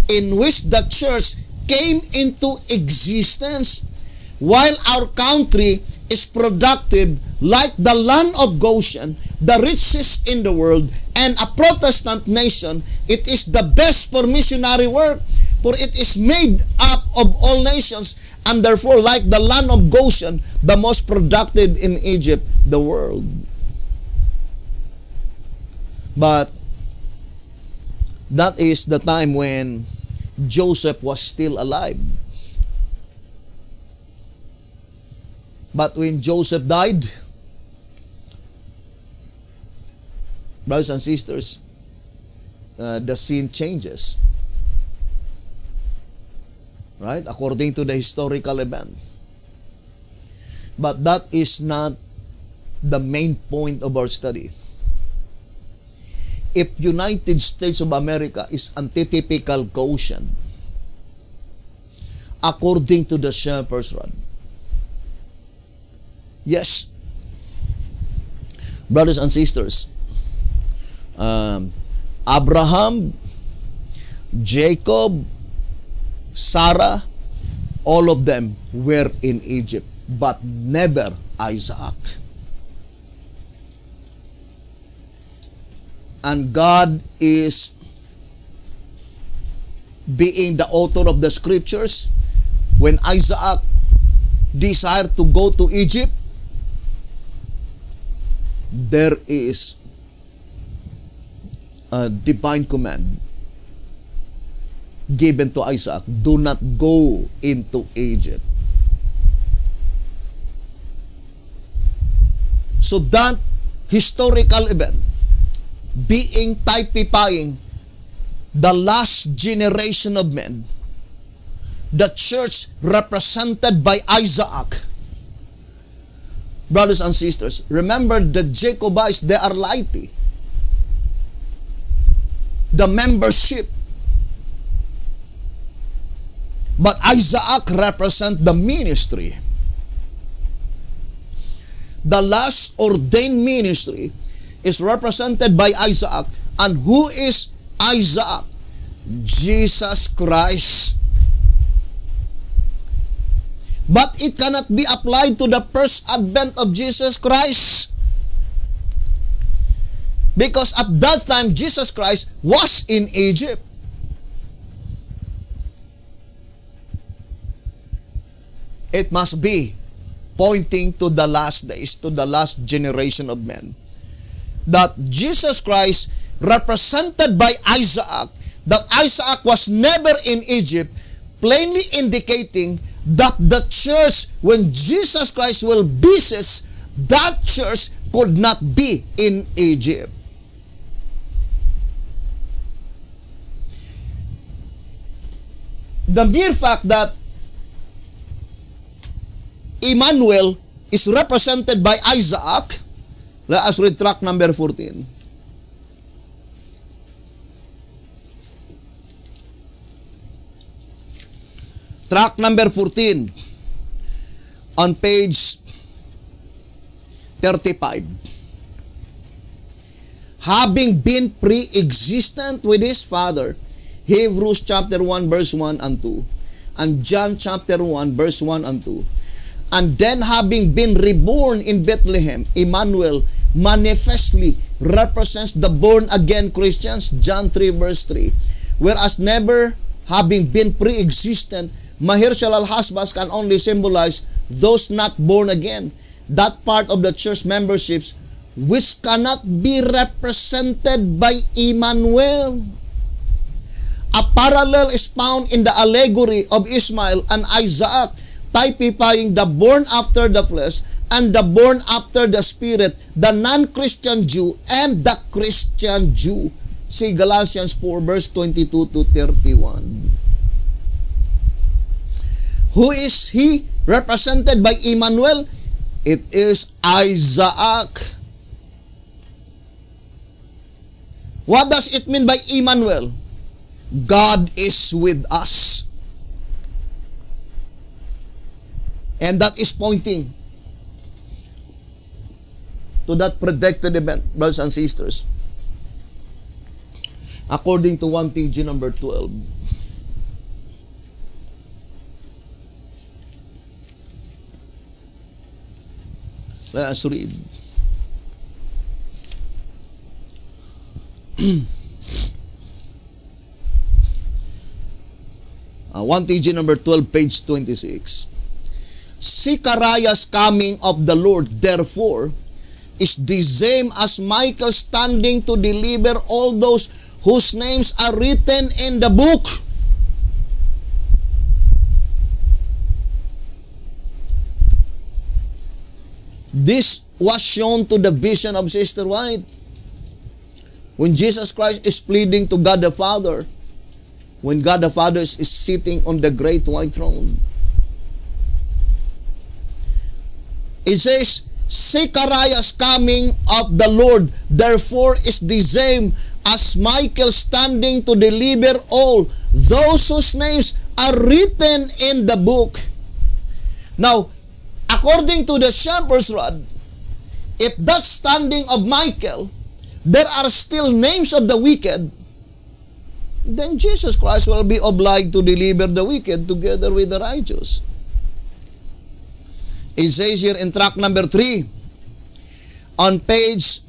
in which the church came into existence. While our country is productive like the land of Goshen, the richest in the world, and a Protestant nation, it is the best for missionary work, for it is made up of all nations, and therefore, like the land of Goshen, the most productive in Egypt, the world. But that is the time when Joseph was still alive. But when Joseph died, brothers and sisters, the scene changes. Right? According to the historical event. But that is not the main point of our study. If United States of America is antitypical Goshen, according to the shepherd's rod, yes, brothers and sisters, Abraham, Jacob, Sarah, all of them were in Egypt, but never Isaac. And God is being the author of the scriptures. When Isaac desired to go to Egypt, there is a divine command given to Isaac: do not go into Egypt. So that historical event, being typifying the last generation of men, the church represented by Isaac. Brothers and sisters, remember the Jacobites, they are laity. The membership. But Isaac represents the ministry. The last ordained ministry is represented by Isaac. And who is Isaac? Jesus Christ. But it cannot be applied to the first advent of Jesus Christ. Because at that time, Jesus Christ was in Egypt. It must be pointing to the last days, to the last generation of men. That Jesus Christ, represented by Isaac, that Isaac was never in Egypt, plainly indicating that the church, when Jesus Christ will visit, that church could not be in Egypt. The mere fact that Emmanuel is represented by Isaac, let us read tract number 14. Tract number 14 on page 35. Having been pre-existent with his father, Hebrews chapter 1 verse 1 and 2, and John chapter 1 verse 1 and 2. And then having been reborn in Bethlehem, Emmanuel manifestly represents the born-again Christians, John 3 verse 3. Whereas never having been pre-existent, Mahershal husbands can only symbolize those not born again. That part of the church memberships which cannot be represented by Emmanuel. A parallel is found in the allegory of Ishmael and Isaac, typifying the born after the flesh and the born after the spirit, the non-Christian Jew and the Christian Jew. See Galatians 4 verse 22 to 31. Who is he represented by Emmanuel? It is Isaac. What does it mean by Emmanuel? God is with us. And that is pointing to that predicted event, brothers and sisters. According to 1 TG number 12. Let us read. 1 TG number 12, page 26. Zechariah's coming of the Lord, therefore, is the same as Michael standing to deliver all those whose names are written in the book. This was shown to the vision of Sister White. When Jesus Christ is pleading to God the Father, when God the Father is sitting on the great white throne. It says, Zechariah's coming of the Lord, therefore, is the same as Michael standing to deliver all those whose names are written in the book. Now, according to the shepherd's rod, if that standing of Michael, there are still names of the wicked, then Jesus Christ will be obliged to deliver the wicked together with the righteous. It says here in track number 3, on page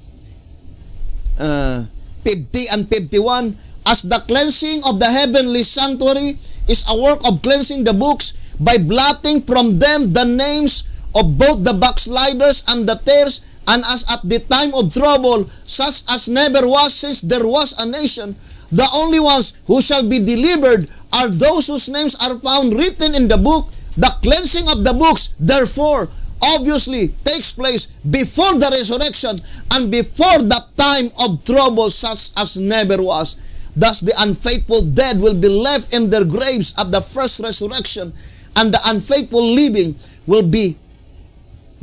50 and 51, as the cleansing of the heavenly sanctuary is a work of cleansing the books by blotting from them the names of both the backsliders and the tares, and as at the time of trouble, such as never was since there was a nation, the only ones who shall be delivered are those whose names are found written in the book. The cleansing of the books, therefore, obviously takes place before the resurrection and before the time of trouble such as never was. Thus the unfaithful dead will be left in their graves at the first resurrection, and the unfaithful living will be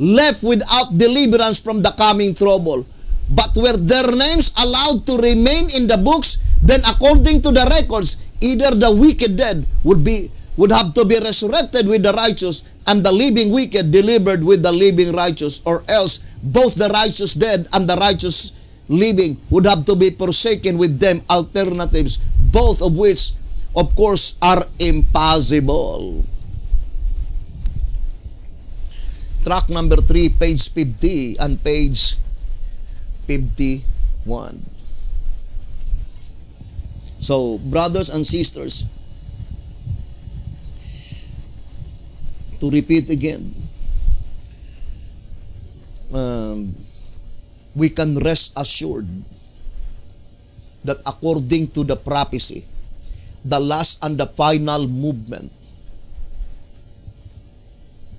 left without deliverance from the coming trouble. But were their names allowed to remain in the books, then according to the records, either the wicked dead would have to be resurrected with the righteous, and the living wicked delivered with the living righteous, or else both the righteous dead and the righteous living would have to be forsaken with them, alternatives, both of which, of course, are impossible. Track number 3, page 50 and page 51. So, brothers and sisters, to repeat again, we can rest assured that according to the prophecy, the last and the final movement,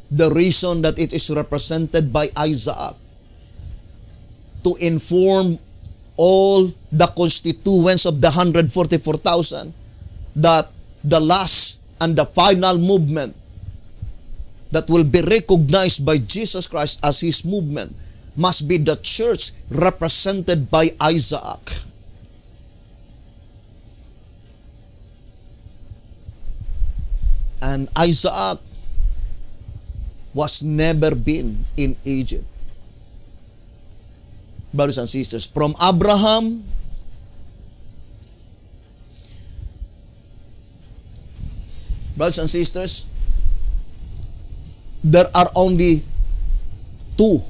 the reason that it is represented by Isaac to inform all the constituents of the 144,000 that the last and the final movement that will be recognized by Jesus Christ as his movement must be the church represented by Isaac. And Isaac was never been in Egypt. Brothers and sisters, from Abraham brothers and sisters, there are only 2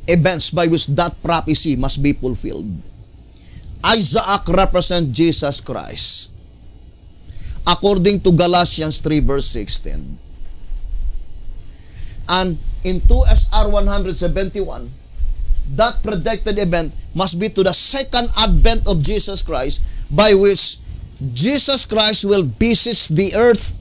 events by which that prophecy must be fulfilled. Isaac represents Jesus Christ, according to Galatians 3 verse 16. And in 2 SR 171, that predicted event must be to the second advent of Jesus Christ, by which Jesus Christ will visit the earth.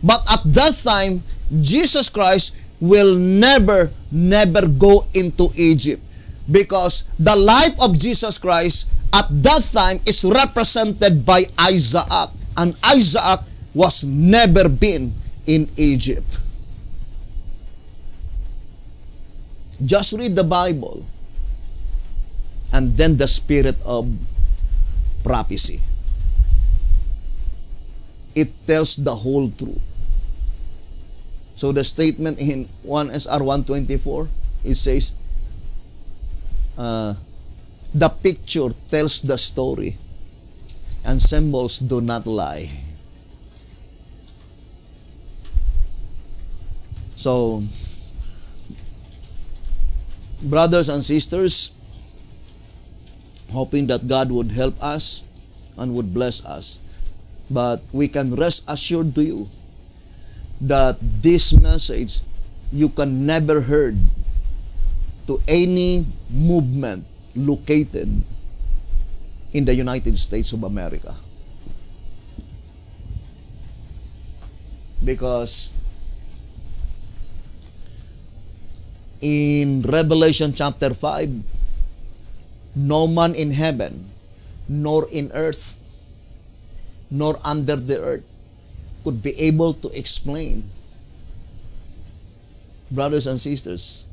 But at that time, Jesus Christ will never go into Egypt, because the life of Jesus Christ at that time is represented by Isaac. And Isaac was never been in Egypt. Just read the Bible. And then the spirit of prophecy. It tells the whole truth. So the statement in 1 SR 124, it says, the picture tells the story and symbols do not lie. So, brothers and sisters, hoping that God would help us and would bless us. But we can rest assured to you that this message you can never heard to any movement located in the United States of America. Because in Revelation chapter 5, no man in heaven, nor in earth, nor under the earth could be able to explain, brothers and sisters,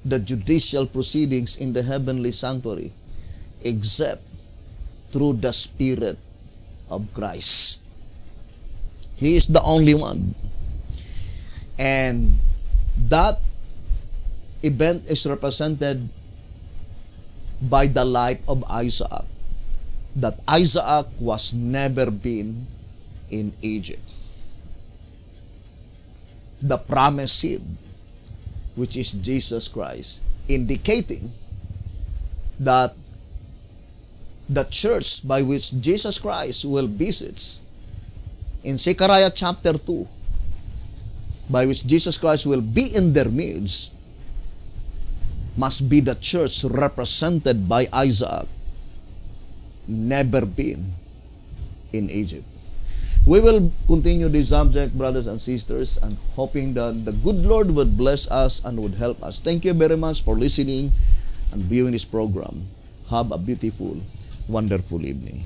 the judicial proceedings in the heavenly sanctuary except through the Spirit of Christ. He is the only one. And that event is represented by the life of Isaac. That Isaac was never been in Egypt. The promised seed, which is Jesus Christ, indicating that the church by which Jesus Christ will visit in Zechariah chapter 2, by which Jesus Christ will be in their midst, must be the church represented by Isaac, never been in Egypt. We will continue this subject, brothers and sisters, and hoping that the good Lord would bless us and would help us. Thank you very much for listening and viewing this program. Have a beautiful, wonderful evening.